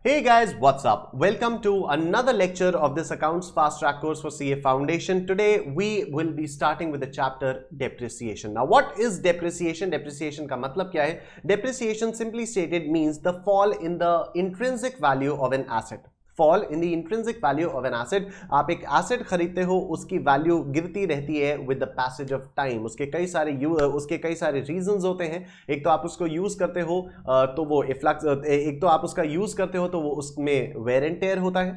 Hey guys, what's up? Welcome to another lecture of this Accounts Fast Track course for CA Foundation. Today we will be starting with the chapter Depreciation. Now what is depreciation? Depreciation का मतलब क्या है? Depreciation simply stated means the fall in the intrinsic value of an asset. Fall in the intrinsic value of an asset. आप एक asset खरीदते हो, उसकी value गिरती रहती है with the passage of time. उसके कई सारे रीजंस होते हैं. एक तो आप उसको यूज करते हो तो वो इफ्लक्स, एक तो आप उसका यूज करते हो तो वो उसमें वेयर एंड टेयर होता है.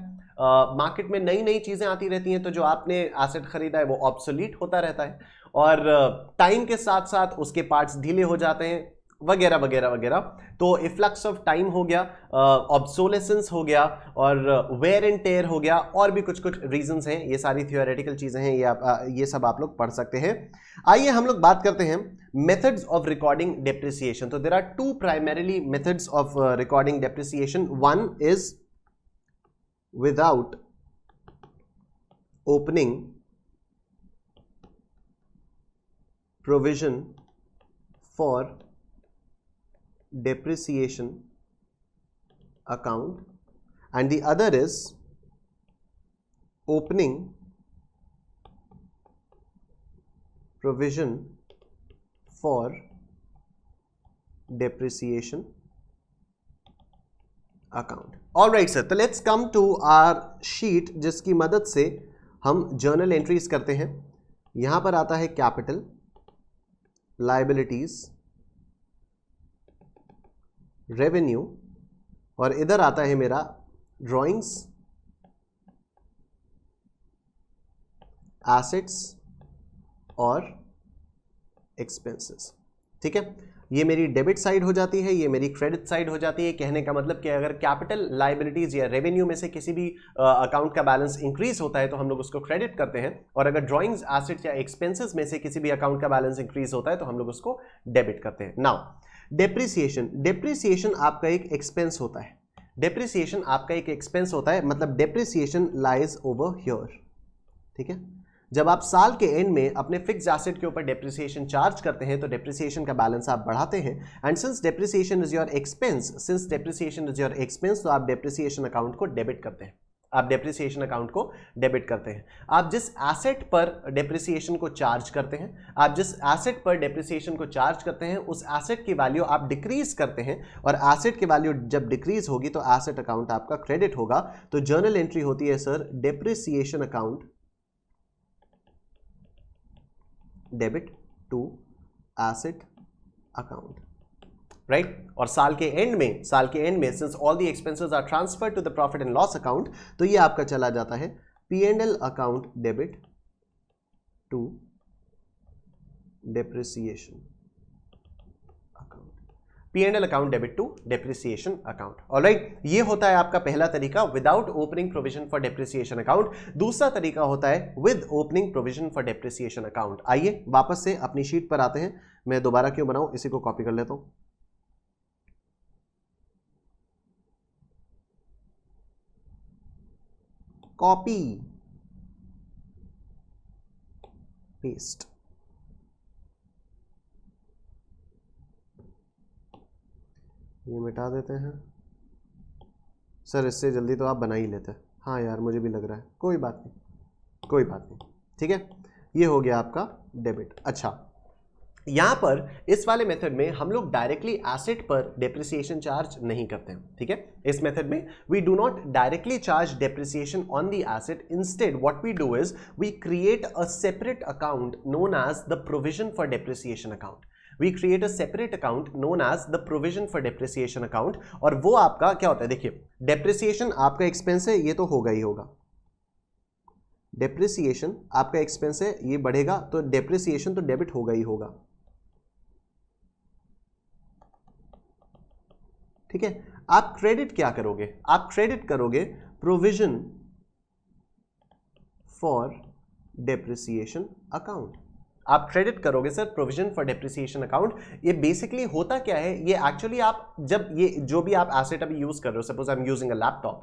मार्केट में नई नई चीजें आती रहती हैं तो जो आपने एसेट खरीदा है वो ऑब्सोलीट होता रहता है और टाइम के साथ साथ उसके पार्ट्स ढीले हो जाते हैं वगैरह वगैरह वगैरह. तो इफ्लक्स ऑफ टाइम हो गया, ऑब्सोलेसेंस हो गया और वेयर एंड टेयर हो गया और भी कुछ कुछ रीजंस हैं. ये सारी थियोरेटिकल चीजें हैं, ये सब आप लोग पढ़ सकते हैं. आइए हम लोग बात करते हैं मेथड्स ऑफ रिकॉर्डिंग डेप्रिसिएशन. तो there are two primarily methods of recording depreciation. One is without opening provision for depreciation account and the other is opening provision for depreciation account. All right sir, तो let's come to our sheet जिसकी मदद से हम journal entries करते हैं. यहां पर आता है कैपिटल, लायबिलिटीज, रेवेन्यू और इधर आता है मेरा ड्राइंग्स, एसेट्स और एक्सपेंसेस. ठीक है, ये मेरी डेबिट साइड हो जाती है, ये मेरी क्रेडिट साइड हो जाती है. कहने का मतलब कि अगर कैपिटल, लायबिलिटीज या रेवेन्यू में से किसी भी अकाउंट का बैलेंस इंक्रीज होता है तो हम लोग उसको क्रेडिट करते हैं और अगर ड्राइंग्स, एसेट्स या एक्सपेंसेस में से किसी भी अकाउंट का बैलेंस इंक्रीज होता है तो हम लोग उसको डेबिट करते हैं. नाउ डेप्रिसिएशन आपका एक एक्सपेंस होता है. डेप्रिसिएशन आपका एक एक्सपेंस होता है, मतलब डेप्रिसिएशन लाइज ओवर हियर. ठीक है, जब आप साल के एंड में अपने फिक्स्ड एसेट के ऊपर डेप्रिसिएशन चार्ज करते हैं तो डेप्रिसिएशन का बैलेंस आप बढ़ाते हैं. And since depreciation is your expense, तो आप डेप्रिसिएशन अकाउंट को डेबिट करते हैं. आप डेप्रिसिएशन अकाउंट को डेबिट करते हैं. आप जिस एसेट पर डेप्रिसिएशन को चार्ज करते हैं, उस एसेट की वैल्यू आप डिक्रीज करते हैं और एसेट की वैल्यू जब डिक्रीज होगी तो एसेट अकाउंट आपका क्रेडिट होगा. तो जर्नल एंट्री होती है sir depreciation account debit to asset account, right. और साल के एंड में since all the expenses are transferred to the profit and loss account, तो ये आपका चला जाता है P&L account debit to depreciation account. P&L account debit to depreciation account. Alright, ये होता है आपका पहला तरीका without opening provision for depreciation account. दूसरा तरीका होता है with opening provision for depreciation account. आइए वापस से अपनी शीट पर आते हैं. मैं दोबारा क्यों बनाऊं, इसी को कॉपी कर लेता हूं. Copy paste. ये मिटा देते हैं सर, इससे जल्दी तो आप बना ही लेते. हाँ यार, मुझे भी लग रहा है. कोई बात नहीं. ठीक है, ये हो गया आपका डेबिट. अच्छा, यहां पर इस वाले मेथड में हम लोग डायरेक्टली एसेट पर डेप्रिसिएशन चार्ज नहीं करते हैं. ठीक है, इस मेथड में we do not directly charge depreciation on the asset. Instead what we do is we create a separate account known as the provision for depreciation account. We create a separate account known as the provision for depreciation account. और वो आपका क्या होता है, देखिए depreciation आपका expense है, ये तो होगा ही होगा. डेप्रिसिएशन आपका एक्सपेंस है, ये बढ़ेगा तो डेप्रिसिएशन तो डेबिट होगा ही होगा. ठीक है, आप क्रेडिट क्या करोगे, आप क्रेडिट करोगे प्रोविजन फॉर डेप्रिसिएशन अकाउंट. आप क्रेडिट करोगे sir provision for depreciation account. ये बेसिकली होता क्या है, ये एक्चुअली आप जब ये जो भी आप एसेट अभी यूज कर रहे हो, suppose I am using a laptop,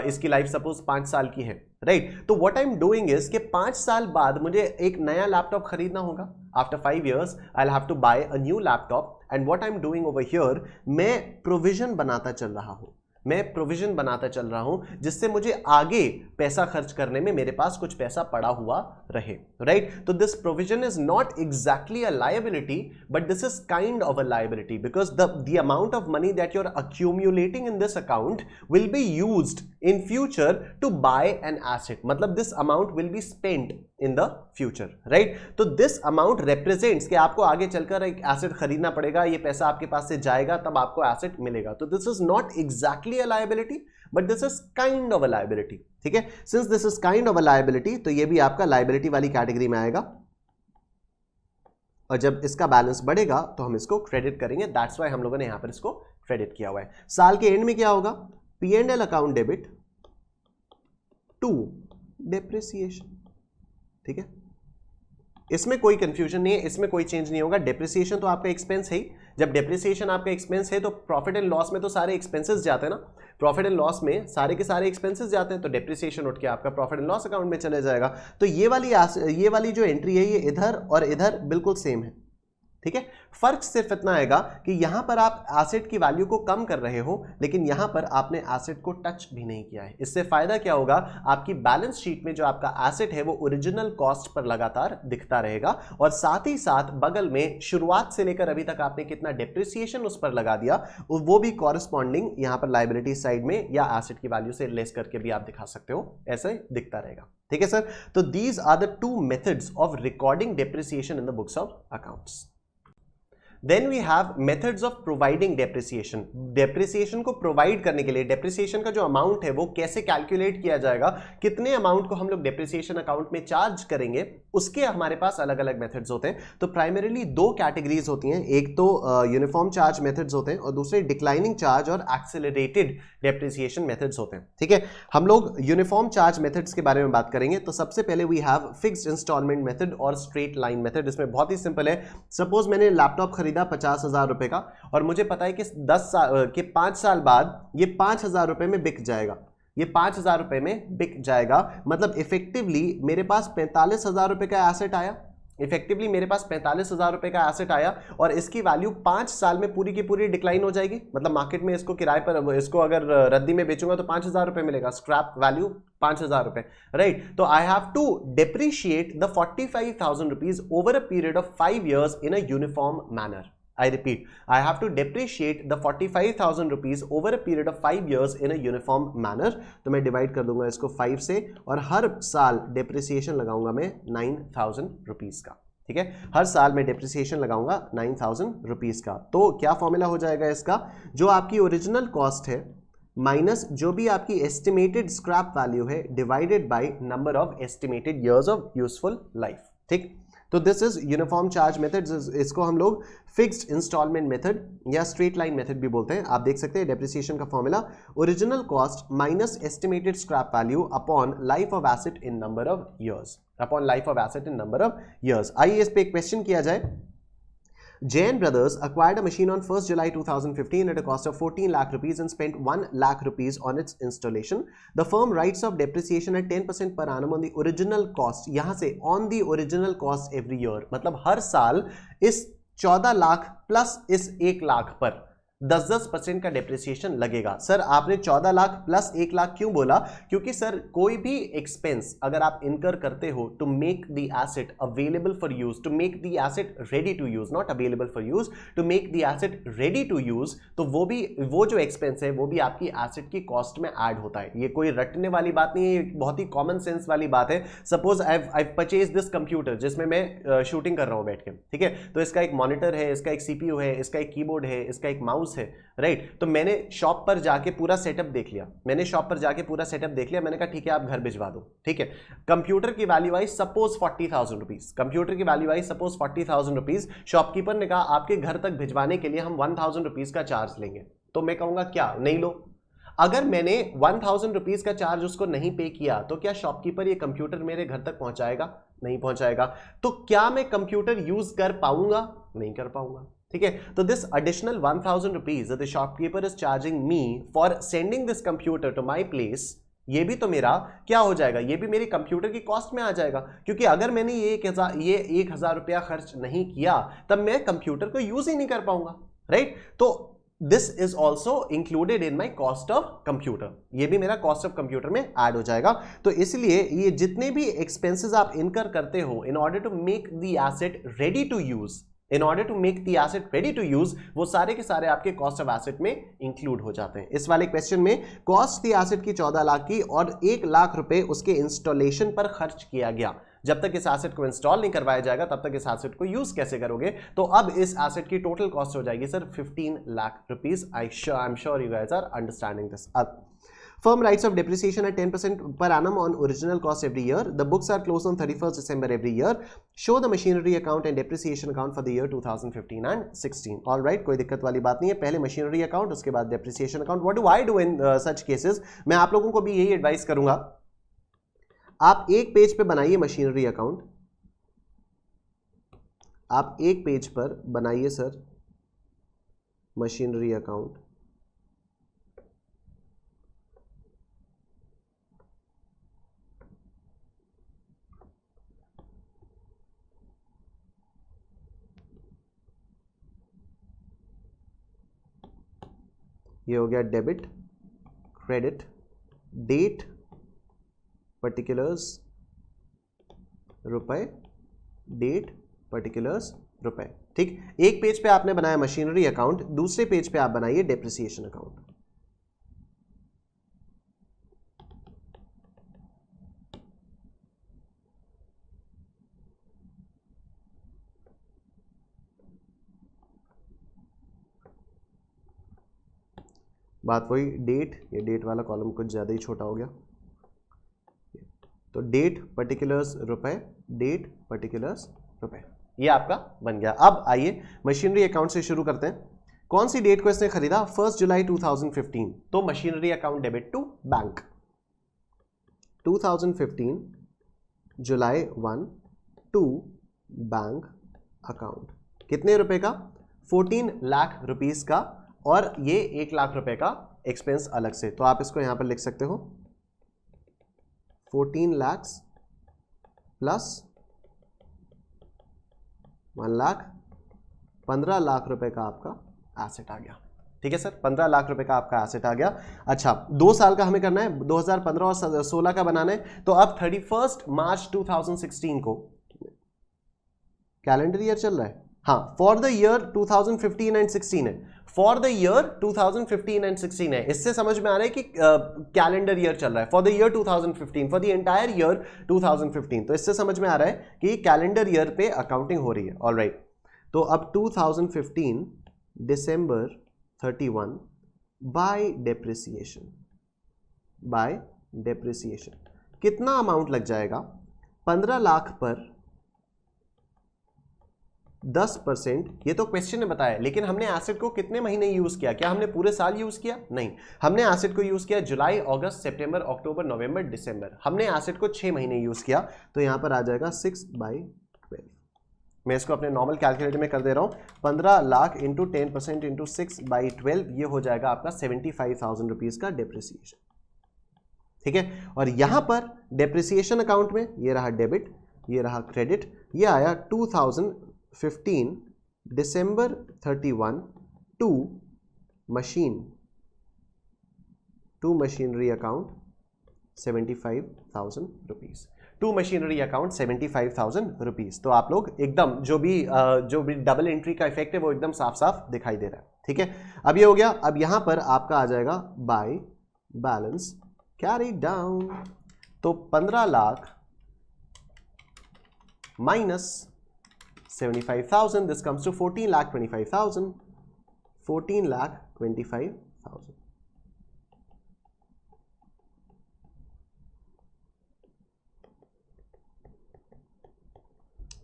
इसकी लाइफ सपोज 5 साल की है, राइट. तो what I am doing is कि 5 साल बाद मुझे एक नया लैपटॉप खरीदना होगा. After 5 years I have to buy a new laptop. And what I am doing over here, मैं प्रोविजन बनाता चल रहा हूं. मैं प्रोविजन बनाता चल रहा हूं जिससे मुझे आगे पैसा खर्च करने में मेरे पास कुछ पैसा पड़ा हुआ रहे, राइट? तो this provision is not exactly a liability, but this is kind of a liability because the amount of money that you are accumulating in this account will be used in future to buy an asset. मतलब this amount will be spent in the future, right? तो this amount represents कि आपको आगे चलकर एक asset खरीदना पड़ेगा, ये पैसा आपके पास से जाएगा तब आपको एसेट मिलेगा. तो this is not exactly a liability, but this is kind of a liability. ठीक है? Since this is kind of a liability, तो ये भी आपका liability वाली कैटेगरी में आएगा, और जब इसका बैलेंस बढ़ेगा तो हम इसको क्रेडिट करेंगे. दैट्स वाई हम लोगों ने यहां पर इसको क्रेडिट किया हुआ है. साल के एंड में क्या होगा? P&L account debit to depreciation. ठीक है, इसमें कोई कंफ्यूजन नहीं है, इसमें कोई चेंज नहीं होगा. डेप्रिसिएशन तो आपका एक्सपेंस है ही. जब डेप्रिसिएशन आपका एक्सपेंस है तो प्रॉफिट एंड लॉस में तो सारे एक्सपेंसेस जाते हैं ना. प्रॉफिट एंड लॉस में सारे के सारे एक्सपेंसेस जाते हैं, तो डेप्रिसिएशन उठ के आपका प्रॉफिट एंड लॉस अकाउंट में चले जाएगा. तो ये वाली जो एंट्री है ये इधर और इधर बिल्कुल सेम है. ठीक है, फर्क सिर्फ इतना आएगा कि यहां पर आप एसेट की वैल्यू को कम कर रहे हो, लेकिन यहां पर आपने एसेट को टच भी नहीं किया है. इससे फायदा क्या होगा? आपकी बैलेंस शीट में जो आपका एसेट है वो ओरिजिनल कॉस्ट पर लगातार दिखता रहेगा, और साथ ही साथ बगल में शुरुआत से लेकर अभी तक आपने कितना डेप्रिसिएशन उस पर लगा दिया वो भी कॉरेस्पॉन्डिंग यहां पर लायबिलिटी साइड में या एसेट की वैल्यू से लेस करके भी आप दिखा सकते हो. ऐसे दिखता रहेगा. ठीक है सर, तो these are the two methods of recording depreciation in the books of accounts. Then we have methods of providing depreciation. Depreciation को प्रोवाइड करने के लिए depreciation का जो अमाउंट है वो कैसे कैलकुलेट किया जाएगा, कितने अमाउंट को हम लोग depreciation अकाउंट में चार्ज करेंगे, उसके हमारे पास अलग अलग मेथड्स होते हैं. तो प्राइमरीली दो कैटेगरीज होती हैं, एक तो यूनिफॉर्म चार्ज मेथड्स होते हैं और दूसरे डिक्लाइनिंग चार्ज और एक्सेलरेटेड डेप्रिसिएशन मेथड्स होते हैं. ठीक है, हम लोग यूनिफॉर्म चार्ज मेथड्स के बारे में बात करेंगे. तो सबसे पहले we have fixed instalment method और स्ट्रेट लाइन मेथड. इसमें बहुत ही सिंपल है. सपोज मैंने लैपटॉप खरीदा 50,000 रुपए का, और मुझे पता है कि 5 साल बाद ये 5,000 रुपए में बिक जाएगा. ये 5,000 रुपए में बिक जाएगा, मतलब इफेक्टिवली मेरे पास 45,000 रुपए का एसेट आया. इफेक्टिवली मेरे पास 45,000 रुपए का एसेट आया, और इसकी वैल्यू 5 साल में पूरी की पूरी डिक्लाइन हो जाएगी. मतलब मार्केट में इसको किराए पर, इसको अगर रद्दी में बेचूंगा तो 5,000 रुपए मिलेगा. स्क्रैप वैल्यू 5,000 रुपए, राइट? तो I have to depreciate the 45,000 rupees over a period of 5 years in a uniform manner. I repeat, I have to depreciate the 45,000 rupees over a period of 5 years in a uniform manner. तो मैं divide कर दूंगा इसको 5 से, और हर साल depreciation लगाऊंगा मैं 9,000 रुपीज का. ठीक है, हर साल मैं डेप्रिसिएशन लगाऊंगा 9,000 रुपीज का. तो क्या फॉर्मूला हो जाएगा इसका? जो आपकी ओरिजिनल कॉस्ट है माइनस जो भी आपकी एस्टिमेटेड स्क्रैप वैल्यू है divided by number of estimated years of useful life. ठीक, तो this is uniform charge method. इसको हम लोग फिक्स्ड इंस्टॉलमेंट मेथड या स्ट्रेट लाइन मेथड भी बोलते हैं. आप देख सकते हैं डेप्रिसिएशन का formula original cost minus estimated scrap value upon life of asset in number of years. Upon life of asset in number of years. आइए इस पे एक क्वेश्चन किया जाए. Jain Brothers acquired a machine on 1st July 2015 at a cost of 14 lakh rupees and spent 1 lakh rupees on its installation. The firm writes off depreciation at 10% per annum on the original cost. यहाँ से on the original cost every year, मतलब हर साल इस 14 lakh plus इस 1 लाख पर 10% का depreciation लगेगा. Sir आपने 14 लाख प्लस 1 लाख क्यों बोला? क्योंकि सर कोई भी एक्सपेंस अगर आप इनकर करते हो to make the asset available for use, to make the asset ready to use, not available for use, to make the asset ready to use, तो वो जो एक्सपेंस है वो भी आपकी एसेट की कॉस्ट में ऐड होता है. ये कोई रटने वाली बात नहीं है, बहुत ही कॉमन सेंस वाली बात है. Suppose I purchase this computer जिसमें मैं शूटिंग कर रहा हूं बैठ के. ठीक है, तो इसका एक मॉनिटर है, इसका एक सीपीयू है, इसका एक कीबोर्ड है, इसका एक माउस है, राइट? तो मैंने शॉप पर जाके पूरा सेटअप देख लिया. मैंने कहा ठीक है आप घर भिजवा दो. ठीक है, कंप्यूटर की value I suppose 40,000 rupees. Computer की value I suppose 40,000 rupees. Shopkeeper ने कहा आपके घर तक भिजवाने के लिए हम 1,000 रुपीज का चार्ज लेंगे. तो मैं कहूंगा क्या नहीं लो. अगर मैंने 1,000 रुपीज का चार्ज उसको नहीं पे किया तो क्या शॉपकीपर ये कंप्यूटर मेरे घर तक पहुंचाएगा? नहीं पहुंचाएगा. तो क्या मैं कंप्यूटर यूज कर पाऊंगा? नहीं कर पाऊंगा. ठीक है, तो this additional 1,000 rupees the shopkeeper is charging me for sending this computer to my place, ये भी तो मेरा क्या हो जाएगा? ये भी मेरी कंप्यूटर की कॉस्ट में आ जाएगा. क्योंकि अगर मैंने ये 1,000 रुपया खर्च नहीं किया तब मैं कंप्यूटर को यूज ही नहीं कर पाऊंगा, राइट? तो this is also included in my cost of computer, ये भी मेरा कॉस्ट ऑफ कंप्यूटर में ऐड हो जाएगा। तो इसलिए ये जितने भी एक्सपेंसेस आप इनकर करते हो in order to make the asset ready to use, in order to make the asset ready to use, वो सारे के सारे आपके कॉस्ट ऑफ एसेट में इंक्लूड हो जाते हैं। इस वाले क्वेश्चन में कॉस्ट द एसेट की 14 लाख की और 1 लाख रुपए उसके इंस्टॉलेशन पर खर्च किया गया। जब तक इस एसेट को इंस्टॉल नहीं करवाया जाएगा तब तक इस एसेट को यूज कैसे करोगे? तो अब इस एसेट की टोटल कॉस्ट हो जाएगी sir 15 lakh rupees. I am sure you guys are understanding this. अब firm writes of depreciation at 10% per annum on original cost every year. The books are closed on 31st December every year. Show the machinery account and depreciation account for the year 2015 and 16. All right, कोई दिक्कत वाली बात नहीं है। पहले machinery account, उसके बाद depreciation account. What do I do in such cases? मैं आप लोगों को भी यही एडवाइस करूंगा, आप एक पेज पे बनाइए मशीनरी अकाउंट, आप एक पेज पर बनाइए सर मशीनरी अकाउंट। ये हो गया डेबिट, क्रेडिट, डेट, पर्टिकुलर्स, रुपए, डेट, पर्टिकुलर्स, रुपए। ठीक, एक पेज पे आपने बनाया मशीनरी अकाउंट, दूसरे पेज पे आप बनाइए डेप्रिसिएशन अकाउंट। बात वही, डेट, ये डेट वाला कॉलम कुछ ज़्यादा ही छोटा हो गया, तो डेट पर्टिकुलर्स रुपए, डेट पर्टिकुलर्स रुपए, ये आपका बन गया। अब आइए मशीनरी अकाउंट से शुरू करते हैं। कौन सी डेट को इसने खरीदा? 1 जुलाई 2015, तो machinery account debit to bank. 2015 July 1 to bank account, कितने रुपए का? 14 लाख रुपीस का, और ये 1 लाख रुपए का एक्सपेंस अलग से। तो आप इसको यहां पर लिख सकते हो 14 लाख प्लस 1 लाख, 15 लाख रुपए का आपका एसेट आ गया। ठीक है सर, 15 लाख रुपए का आपका एसेट आ गया। अच्छा, 2 साल का हमें करना है, 2015 और 16 का बनाना है। तो अब 31 मार्च 2016 को, कैलेंडर ईयर चल रहा है, हाँ, फॉर द ईयर 2015 एंड 16 है, फॉर द ईयर 2015 एंड 16 है। इससे समझ में आ रहा है कि कैलेंडर ईयर चल रहा है, for the year 2015, for the entire year 2015। तो इससे समझ में आ रहा है कि कैलेंडर ईयर पे अकाउंटिंग हो रही है। ऑलराइट, तो अब 2015 December 31 bye depreciation, bye depreciation कितना अमाउंट लग जाएगा? 15 लाख पर 10%। ये तो क्वेश्चन ने बताया, लेकिन हमने एसेट को कितने महीने यूज किया? क्या हमने पूरे साल यूज किया? नहीं, हमने एसेट को यूज किया जुलाई, अगस्त, सितंबर, अक्टूबर, नवंबर, दिसंबर। हमने एसेट को 6 महीने यूज किया। तो यहां पर आ जाएगा 6/12। मैं इसको अपने नॉर्मल कैलकुलेटर में कर दे रहा हूं। 15 लाख इंटू 10% इंटू 6/12, ये हो जाएगा आपका 75,000 रुपीज का डेप्रिसिएशन। ठीक है, और यहां पर डेप्रिसिएशन अकाउंट में ये रहा डेबिट, ये रहा क्रेडिट, ये आया 2015 December 31 to machinery account 75,000 rupees, to machinery account 75,000 rupees. तो आप लोग एकदम जो भी डबल एंट्री का इफेक्ट है वो एकदम साफ साफ दिखाई दे रहा है। ठीक है, अब ये हो गया। अब यहां पर आपका आ जाएगा बाय बैलेंस कैरी डाउन। तो 15 lakh minus 75,000, this comes to 14,25,000, 14,25,000।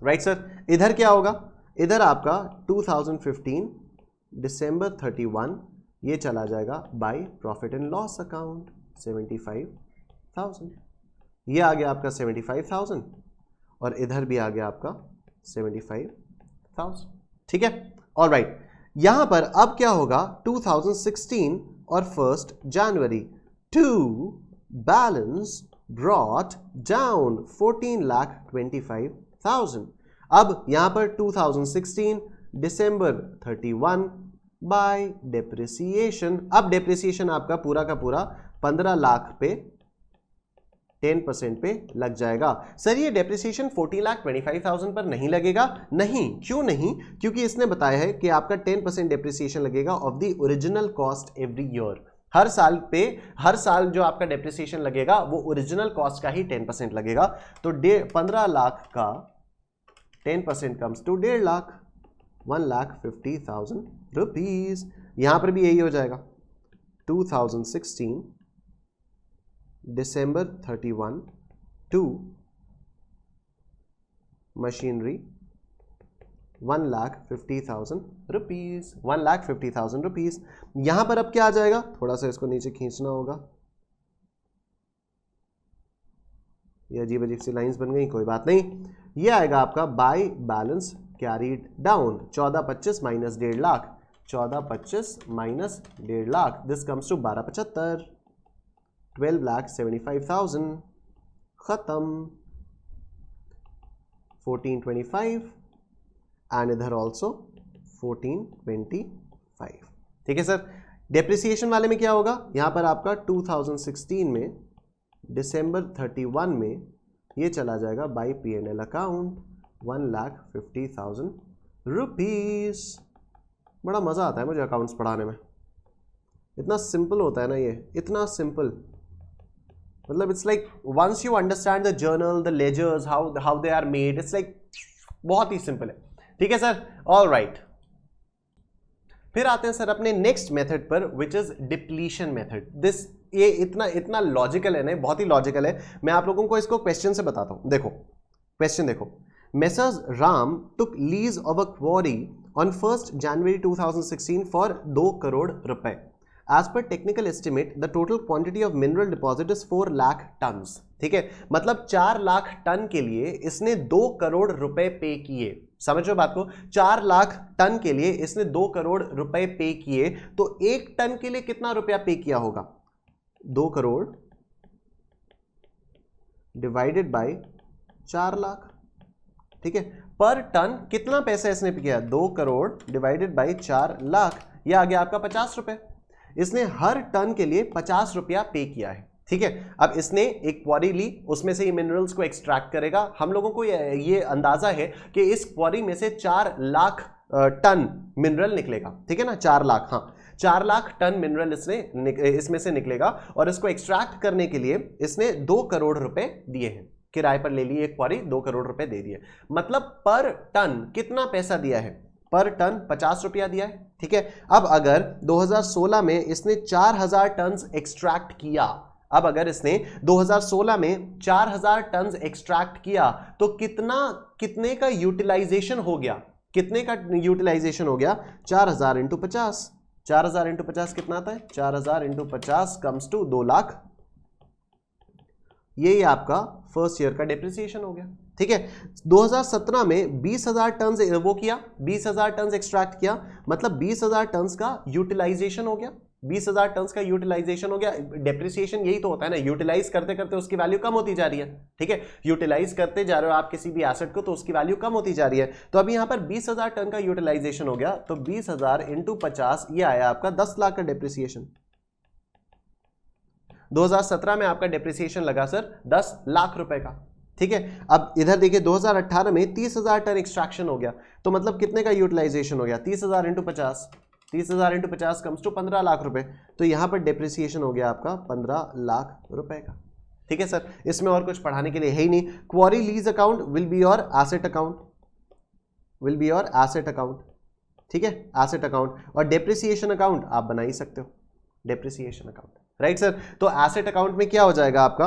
Right sir, इधर क्या होगा? इधर आपका 2015 दिसंबर 31 ये चला जाएगा by profit and loss account 75,000। ये आ गया आपका 75,000 और इधर भी आ गया आपका 75,000। ठीक है, ऑलराइट। यहां पर अब क्या होगा? 2016 और 1 जनवरी टू बैलेंस ब्रॉट डाउन 14,25,000। अब यहां पर 2016 दिसंबर 31 बाय डेप्रिसिएशन। अब डेप्रिसिएशन आपका पूरा का पूरा 15 लाख पे 10% पे लग जाएगा। सर ये डेप्रिसिएशन 14,25,000 पर नहीं लगेगा? नहीं, क्यों नहीं? क्योंकि इसने बताया है कि आपका 10% डेप्रिसिएशन लगेगा of the original cost every year. हर साल जो आपका डेप्रिसिएशन लगेगा वो ओरिजिनल कॉस्ट का ही 10% लगेगा। तो 15 लाख का 10% कम्स टू 1.5 लाख, 1,50,000 रुपीज। यहां पर भी यही हो जाएगा। 2016 December 31 to machinery 1,50,000 rupees, 1,50,000 rupees. यहां पर अब क्या आ जाएगा? थोड़ा सा इसको नीचे खींचना होगा, ये अजीब अजीब सी लाइंस बन गई, कोई बात नहीं। ये आएगा आपका by balance carried down, 14,25 minus 1.5 lakh, 14,25 minus 1.5 lakh, this comes to 12,75, 12,75,000, खत्म। 1425 एंड इधर ऑल्सो 1425। ठीक है सर। डेप्रिसिएशन वाले में क्या होगा? यहां पर आपका 2016 में December 31 में ये चला जाएगा बाई P&L अकाउंट 1,50,000 रुपीज। बड़ा मजा आता है मुझे अकाउंट्स पढ़ाने में, इतना सिंपल होता है ना ये, इतना सिंपल। मतलब it's like once you understand the journal, the ledgers, how they are made, it's like बहुत ही सिंपल है। ठीक है सर, ऑल राइट। फिर आते हैं सर अपने नेक्स्ट मेथड पर, विच इज डिप्लीशन मेथड। ये इतना लॉजिकल है ना, बहुत ही लॉजिकल है। मैं आप लोगों को इसको क्वेश्चन से बताता हूं। देखो क्वेश्चन देखो, messrs Ram took lease of a quarry on 1 January 2016 for 2 crore रुपए। As per technical estimate, the total quantity of mineral deposit is 4 lakh tons. ठीक है, मतलब 4 लाख टन के लिए इसने 2 करोड़ रुपए पे किए। समझो बात को, 4 लाख टन के लिए इसने 2 करोड़ रुपए पे किए, तो 1 टन के लिए कितना रुपया पे किया होगा? 2 करोड़ डिवाइडेड बाय 4 लाख। ठीक है, पर टन कितना पैसा इसने पे किया? 2 करोड़ डिवाइडेड बाय 4 लाख, यह आ गया आपका 50 रुपए। इसने हर टन के लिए 50 रुपया पे किया है। ठीक है, अब इसने एक क्वारी ली, उसमें से ये मिनरल्स को एक्सट्रैक्ट करेगा। हम लोगों को ये अंदाजा है कि इस क्वारी में से 4 लाख टन मिनरल निकलेगा। ठीक है ना, 4 लाख, हाँ 4 लाख टन मिनरल इसमें से निकलेगा, और इसको एक्सट्रैक्ट करने के लिए इसने 2 करोड़ रुपए दिए हैं। किराए पर ले लिए एक क्वारी, 2 करोड़ रुपए दे दिए। मतलब पर टन कितना पैसा दिया है? पर टन 50 रुपया दिया है। ठीक है, अब अगर 2016 में इसने 4,000 टन एक्सट्रैक्ट किया, अब अगर इसने 2016 में 4,000 टन एक्सट्रैक्ट किया, तो कितने का यूटिलाइजेशन हो गया? कितने का यूटिलाइजेशन हो गया? 4,000 इंटू 50, 4,000 इंटू 50 कितना आता है? 4,000 इंटू 50 कम्स टू 2 लाख। ये आपका फर्स्ट ईयर का डेप्रिसिएशन हो गया। ठीक है, 2017 में 20,000 टन वो किया, 20,000 टन एक्सट्रैक्ट किया, मतलब 20,000 टन का यूटिलाइजेशन हो गया। 20,000 टन का यूटिलाइजेशन हो गया। डेप्रिसिएशन यही तो होता है ना, यूटिलाइज करते करते उसकी वैल्यू कम होती जा रही है। ठीक है, यूटिलाइज करते जा रहे हो आप किसी भी एसेट को, तो उसकी वैल्यू कम होती जा रही है। तो अभी यहां पर 20,000 टन का यूटिलाइजेशन हो गया, तो 20,000 इंटू 50, ये आया आपका 10 लाख का डेप्रिसिएशन। 2017 में आपका डेप्रिसिएशन लगा सर 10 लाख रुपए का। ठीक है, अब इधर देखिए 2018 में 30,000 टन एक्सट्रैक्शन हो गया, तो मतलब कितने का यूटिलाइजेशन हो गया? 30,000 into 50, 30,000 into 50 comes to 15 lakh रुपए। तो यहां पर डेप्रिसिएशन हो गया आपका 15 लाख रुपए का। ठीक है सर, इसमें और कुछ पढ़ाने के लिए है ही नहीं। Quarry lease account will be your asset account, will be your asset account. ठीक है, एसेट अकाउंट, और डेप्रिसिएशन अकाउंट आप बना ही सकते हो, डेप्रिसिएशन अकाउंट, राइट सर। तो एसेट अकाउंट में क्या हो जाएगा आपका?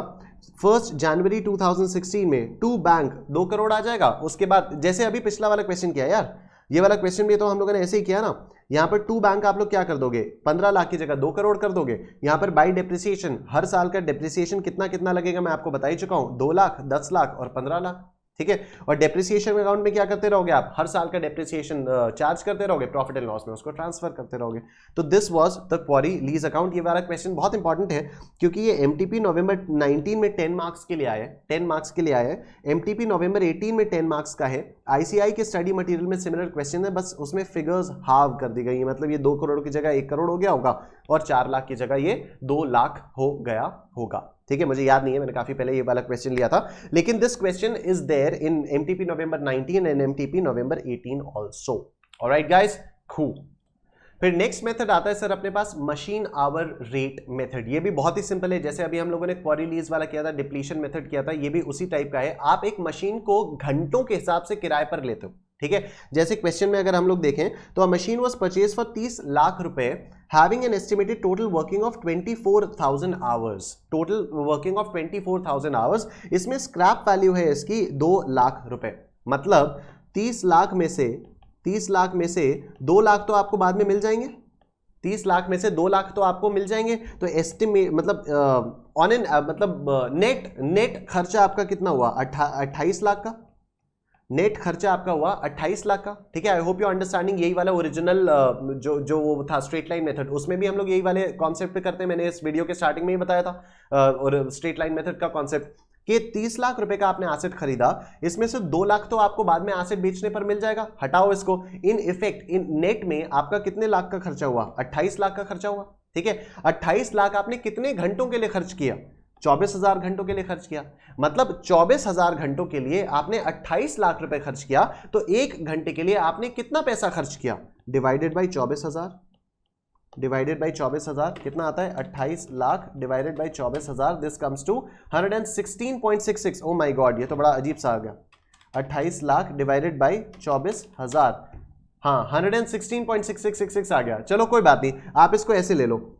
1 जनवरी 2016 में टू बैंक 2 करोड़ आ जाएगा। उसके बाद जैसे अभी पिछला वाला क्वेश्चन किया यार, ये वाला क्वेश्चन भी तो हम लोगों ने ऐसे ही किया ना। यहां पर टू बैंक आप लोग क्या कर दोगे? 15 लाख की जगह 2 करोड़ कर दोगे। यहां पर बाई डेप्रिसिएशन, हर साल का डेप्रिसिएशन कितना कितना लगेगा मैं आपको बता ही चुका हूं, 2 लाख, 10 लाख और 15 लाख। ठीक है। और डेप्रिसिएशन अकाउंट में क्या करते रहोगे आप, हर साल का डेप्रिसिएशन चार्ज करते रहोगे, प्रॉफिट एंड लॉस में उसको ट्रांसफर करते रहोगे। तो this was the quarry lease account. ये वाला क्वेश्चन बहुत इंपॉर्टेंट है क्योंकि ये एमटीपी नवंबर 19 में 10 मार्क्स के लिए आया है, 10 मार्क्स के लिए आया है। एमटीपी नवंबर 18 में 10 मार्क्स का है। आईसीआई के स्टडी मटेरियल में सिमिलर क्वेश्चन है, बस उसमें फिगर्स हाफ कर दी गई है, मतलब ये 2 करोड़ की जगह 1 करोड़ हो गया होगा और 4 लाख की जगह ये 2 लाख हो गया होगा। ठीक है, मुझे याद नहीं है, मैंने काफी पहले ये वाला क्वेश्चन लिया था, लेकिन this question is there in MTP November 19 and MTP November 18 also. Alright guys, खूब। फिर नेक्स्ट मेथड आता है सर अपने पास मशीन आवर रेट मेथड। ये भी बहुत ही सिंपल है, जैसे अभी हम लोगों ने क्वारी लीज वाला किया था, डिप्लीशन मेथड किया था, ये भी उसी टाइप का है। आप एक मशीन को घंटों के हिसाब से किराए पर लेते हो, ठीक है। जैसे क्वेश्चन में अगर हम लोग देखें तो machine was purchase for 30 lakh रुपए having an estimated total working of 24,000 hours, total working of 24,000 hours. इसमें स्क्रैप वैल्यू है इसकी 2 लाख रुपए, मतलब 30 लाख में से 2 लाख तो आपको बाद में मिल जाएंगे, 30 लाख में से 2 लाख तो आपको मिल जाएंगे। तो एस्टिमेट मतलब ऑन एन मतलब नेट खर्चा आपका कितना हुआ, 28 लाख का नेट खर्चा आपका हुआ 28 लाख का। ठीक है, आई होप यू अंडरस्टैंडिंग। यही वाला ओरिजिनल जो वो था स्ट्रेट लाइन मेथड, उसमें भी हम लोग यही वाले कॉन्सेप्ट पे करते हैं। मैंने इस वीडियो के स्टार्टिंग में ही बताया था और स्ट्रेट लाइन मेथड का कॉन्सेप्ट कि 30 लाख रुपए का आपने एसेट खरीदा, इसमें से 2 लाख तो आपको बाद में एसेट बेचने पर मिल जाएगा, हटाओ इसको। इन इफेक्ट इन नेट में आपका कितने लाख का खर्चा हुआ, 28 लाख का खर्चा हुआ। ठीक है, 28 लाख आपने कितने घंटों के लिए खर्च किया, 24,000 घंटों के लिए खर्च किया। मतलब 24,000 घंटों के लिए आपने 28 लाख रुपए खर्च किया, तो 1 घंटे के लिए आपने कितना पैसा खर्च किया, डिवाइडेड बाई 24,000, डिवाइडेड बाई 24,000 कितना आता है, 28 lakh divided by 24,000, this comes to 116.66। Oh my God, ये तो बड़ा अजीब सा आ गया। 28 लाख डिवाइडेड बाई 24,000, हाँ 116.6666 आ गया। चलो कोई बात नहीं, आप इसको ऐसे ले लो,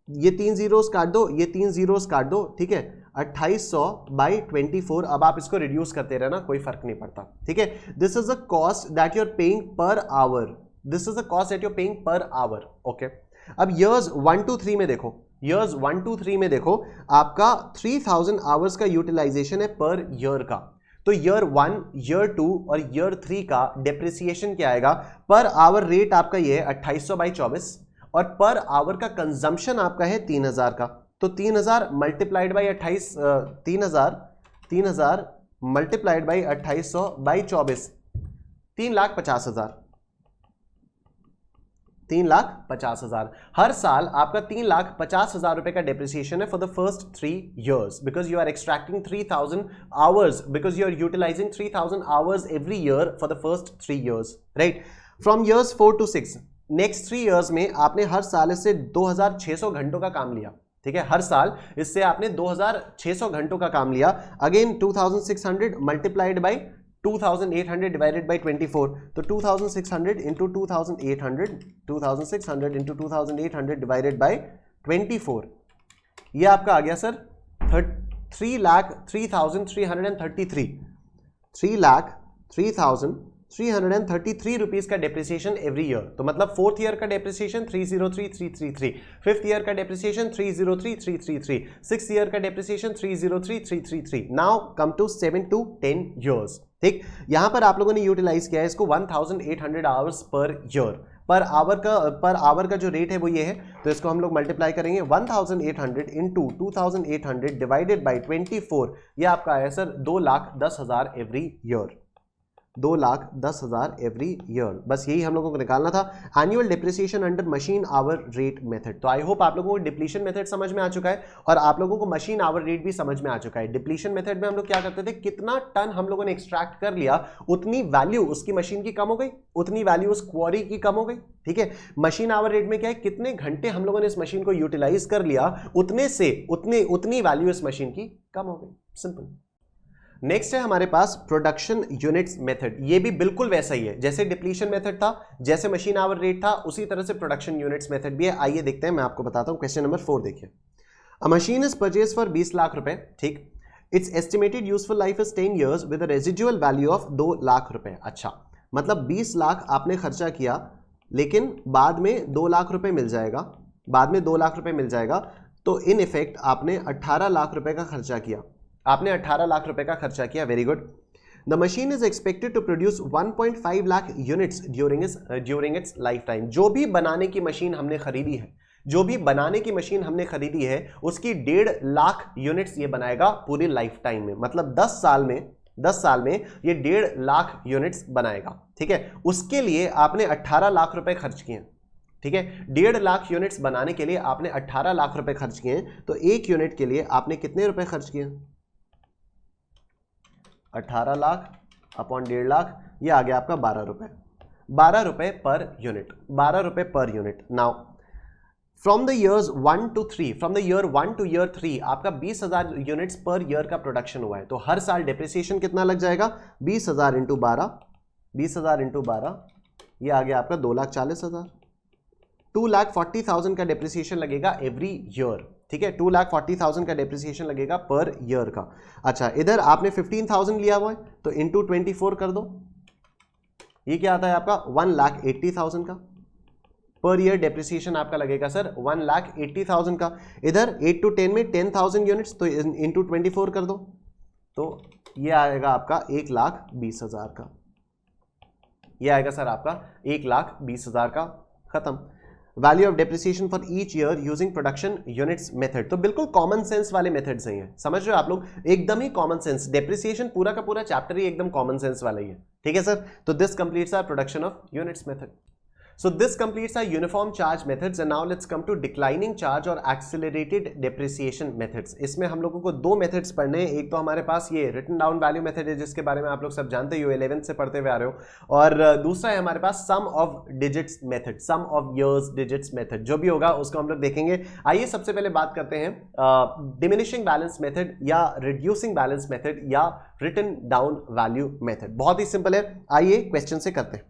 ये 3 जीरोस काट दो, ये 3 जीरोस काट दो, ठीक है। 2800 बाई 24, अब आप इसको रिड्यूस करते रहना, कोई फर्क नहीं पड़ता। ठीक है, this is a cost that you are paying per hour, this is a cost that you are paying per hour. Okay, अब ईयर्स 1 to 3 में देखो, ईयर्स 1 to 3 में देखो, आपका 3000 आवर्स का यूटिलाइजेशन है पर ईयर का। तो ईयर 1, ईयर 2 और ईयर 3 का डेप्रिसिएशन क्या आएगा, पर आवर रेट आपका ये है 2800 बाई 24 और पर आवर का कंजम्पशन आपका है 3000 का। तो 3000 multiplied by 28, 3000 multiplied by 2800 by 24, 3,50,000, 3,50,000। हर साल आपका 3,50,000 रुपए का डेप्रिसिएशन है for the first 3 years because you are extracting 3,000 hours, because you are utilizing 3,000 hours every year for the first 3 years, right. From years 4 to 6, next 3 years में आपने हर साल इससे 2,600 घंटों का काम लिया। ठीक है, हर साल इससे आपने 2,600 घंटों का काम लिया। Again 2,600 multiplied by 2,800 divided by 24, तो 2,600 इंटू 2,800, 2,600 इंटू 2,800 डिवाइडेड बाई 24, ये आपका आ गया सर 3,03,333 रुपीज का डेप्रिसिएशन एवरी ईयर। तो मतलब 4th ईयर का डेप्रिसिएशन 303,333, 5th ईयर का डेप्रिसिएशन 303,333, 6th ईयर का depreciation 303,333। Now come to 7 to 10 years। ठीक, यहां पर आप लोगों ने यूटिलाइज किया है इसको 1,800 hours per year. Per hour का जो रेट है वो ये है, तो इसको हम लोग मल्टीप्लाई करेंगे 1,800 इंटू 2,800 डिवाइडेड बाई 24, ये आपका आया sir 2,10,000 every year, 2,10,000 every year. बस यही हम लोगों को निकालना था, annual depreciation under machine hour rate method. तो आई होप आप लोगों को डिप्लीशन मेथड समझ में आ चुका है और आप लोगों को मशीन आवर रेट भी समझ में आ चुका है। डिप्लीशन मेथड में हम लोग क्या करते थे, कितना टन हम लोगों ने एक्सट्रैक्ट कर लिया, उतनी वैल्यू उसकी मशीन की कम हो गई, उतनी वैल्यू उस क्वारी की कम हो गई। ठीक है, मशीन आवर रेट में क्या है, कितने घंटे हम लोगों ने इस मशीन को यूटिलाइज कर लिया, उतनी वैल्यू इस मशीन की कम हो गई। सिंपल। नेक्स्ट है हमारे पास प्रोडक्शन यूनिट्स मेथड। ये भी बिल्कुल वैसा ही है जैसे डिप्लीशन मेथड था, जैसे मशीन आवर रेट था, उसी तरह से प्रोडक्शन यूनिट्स मेथड भी है। आइए देखते हैं, मैं आपको बताता हूं। क्वेश्चन नंबर 4 देखिए, अ machine is purchase for 20 lakh रुपए। ठीक, it's estimated useful life is 10 years with a residual value of 2 lakh रुपए। अच्छा, मतलब 20 लाख आपने खर्चा किया, लेकिन बाद में 2 लाख रुपए मिल जाएगा, बाद में 2 लाख रुपए मिल जाएगा। तो इन इफेक्ट आपने 18 लाख रुपए का खर्चा किया, आपने 18 लाख रुपए का खर्चा किया। Very good. The machine is expected to produce 1.5 lakh units during its lifetime. जो भी बनाने की मशीन हमने खरीदी है, जो भी बनाने की मशीन हमने खरीदी है, उसकी 1.5 लाख यूनिट्स ये बनाएगा पूरी लाइफ टाइम में, मतलब 10 साल में ये 1.5 लाख यूनिट्स बनाएगा। ठीक है, उसके लिए आपने 18 लाख रुपए खर्च किए। ठीक है, 1.5 लाख यूनिट्स बनाने के लिए आपने 18 लाख रुपए खर्च किए, तो एक यूनिट के लिए आपने कितने रुपए खर्च किए? 18 लाख अपॉन 1.5 लाख, ये आ गया आपका 12 रुपए। 12 रुपए पर यूनिट, 12 रुपए per unit. Now from the years 1 to 3, from the year 1 to year 3 आपका 20,000 यूनिट्स पर ईयर का प्रोडक्शन हुआ है, तो हर साल डेप्रिसिएशन कितना लग जाएगा? 20,000 इंटू 12, 20,000 इंटू 12, ये आ गया आपका 2,40,000। 2,40,000 का डेप्रिसिएशन लगेगा एवरी ईयर। ठीक है, 2,40,000 का डेप्रिसिएशन लगेगा पर ईयर का। अच्छा, इधर आपने 15,000 लिया हुआ है, तो इंटू 24 कर दो, ये क्या आता है आपका? 1,80,000 का पर ईयर डेप्रिसिएशन आपका लगेगा सर 1,80,000 का। इधर 8 to 10 में 10,000 यूनिट्स, तो इंटू 24 कर दो, तो ये आएगा आपका 1,20,000 का। ये आएगा सर आपका 1,20,000 का। खत्म। Value of depreciation for each year using production units method. तो बिल्कुल कॉमन सेंस वाले मेथड्स हैं ये, समझ रहे हो आप लोग? एकदम ही कॉमन सेंस। डेप्रिसिएशन पूरा का पूरा चैप्टर ही एकदम कॉमन सेंस वाला ही है। ठीक है सर, तो this completes our production of units method. So this completes our uniform charge methods, and now let's come to declining charge और accelerated depreciation methods। इसमें हम लोगों को दो methods पढ़ने हैं। एक तो हमारे पास ये written down value method है, जिसके बारे में आप लोग सब जानते हो, 11th से पढ़ते हुए आ रहे हो, और दूसरा है हमारे पास sum of digits method, sum of years digits method। जो भी होगा उसको हम लोग देखेंगे। आइए सबसे पहले बात करते हैं diminishing balance method या reducing balance method या written down value method। बहुत ही सिंपल है, आइए क्वेश्चन से करते हैं।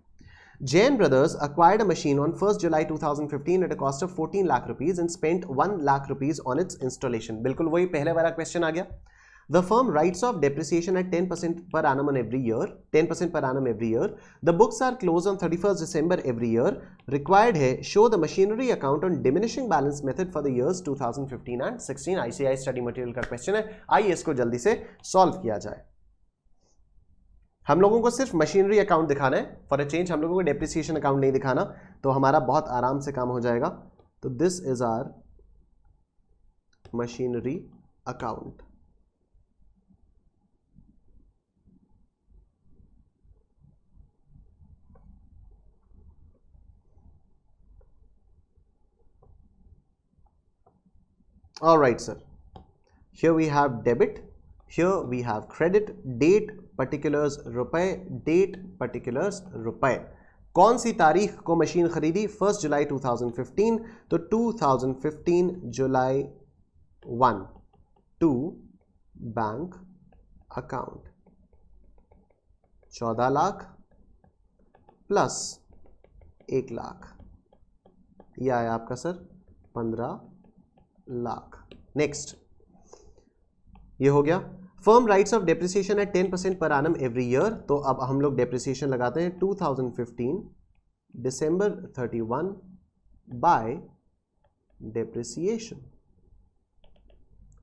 Jain Brothers acquired a machine on 1st July 2015 at a cost of 14 lakh rupees and spent 1 lakh rupees on its installation। बिल्कुल वही पहले वाला क्वेश्चन आ गया। The firm writes off depreciation at 10% per annum on every year, 10% per annum every year. The books are closed on 31st December every year. Required है show the machinery account on diminishing balance method for the years 2015 and 16। ICI study material का question है, आइए इसको जल्दी से solve किया जाए। हम लोगों को सिर्फ मशीनरी अकाउंट दिखाना है, फॉर अ चेंज हम लोगों को डेप्रिसिएशन अकाउंट नहीं दिखाना, तो हमारा बहुत आराम से काम हो जाएगा। तो this is our machinery account. Alright sir, here we have debit, here we have credit, date particulars रुपए, date particulars रुपए। कौन सी तारीख को मशीन खरीदी? 1 जुलाई 2015, तो 2015 जुलाई 1 to bank account 14 lakh plus 1 lakh, यह आया आपका सर 15 लाख। नेक्स्ट, ये हो गया। Firm rights of depreciation eight 10% per annum every year, तो अब हम लोग डेप्रिसिएशन लगाते हैं 2015 December 31 बाय डेप्रिसिएशन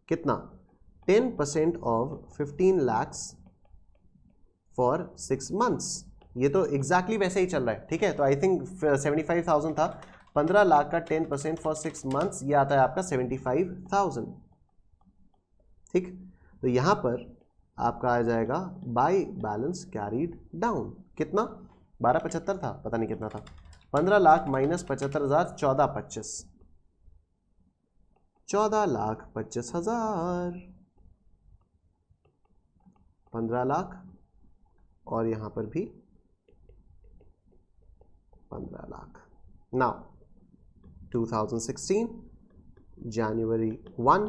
कितना? 10% ऑफ 15 lakhs फॉर 6 months। ये तो एग्जैक्टली वैसे ही चल रहा है। ठीक है, तो आई थिंक 75,000 था, 15 लाख का 10% फॉर 6 months, ये आता है आपका 75,000। ठीक, तो यहां पर आपका आ जाएगा बाय बैलेंस कैरीड डाउन, कितना? 1275 था, पता नहीं कितना था। 15 लाख माइनस 75,000, 14,25, 14,25,000, 15 लाख और यहां पर भी 15 lakh. Now 2016 January 1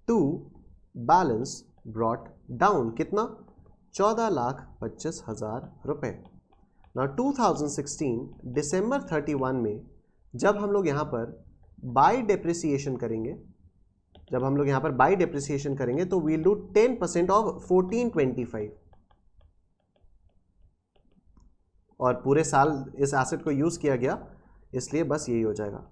to balance brought down, कितना? 14,25,000 रुपए। ना 2016 December 31 में जब हम लोग यहां पर बाय डेप्रिसिएशन करेंगे, जब हम लोग यहां पर बाय डेप्रिसिएशन करेंगे तो वील डू 10% ऑफ 1425, और पूरे साल इस एसेट को यूज किया गया, इसलिए बस यही हो जाएगा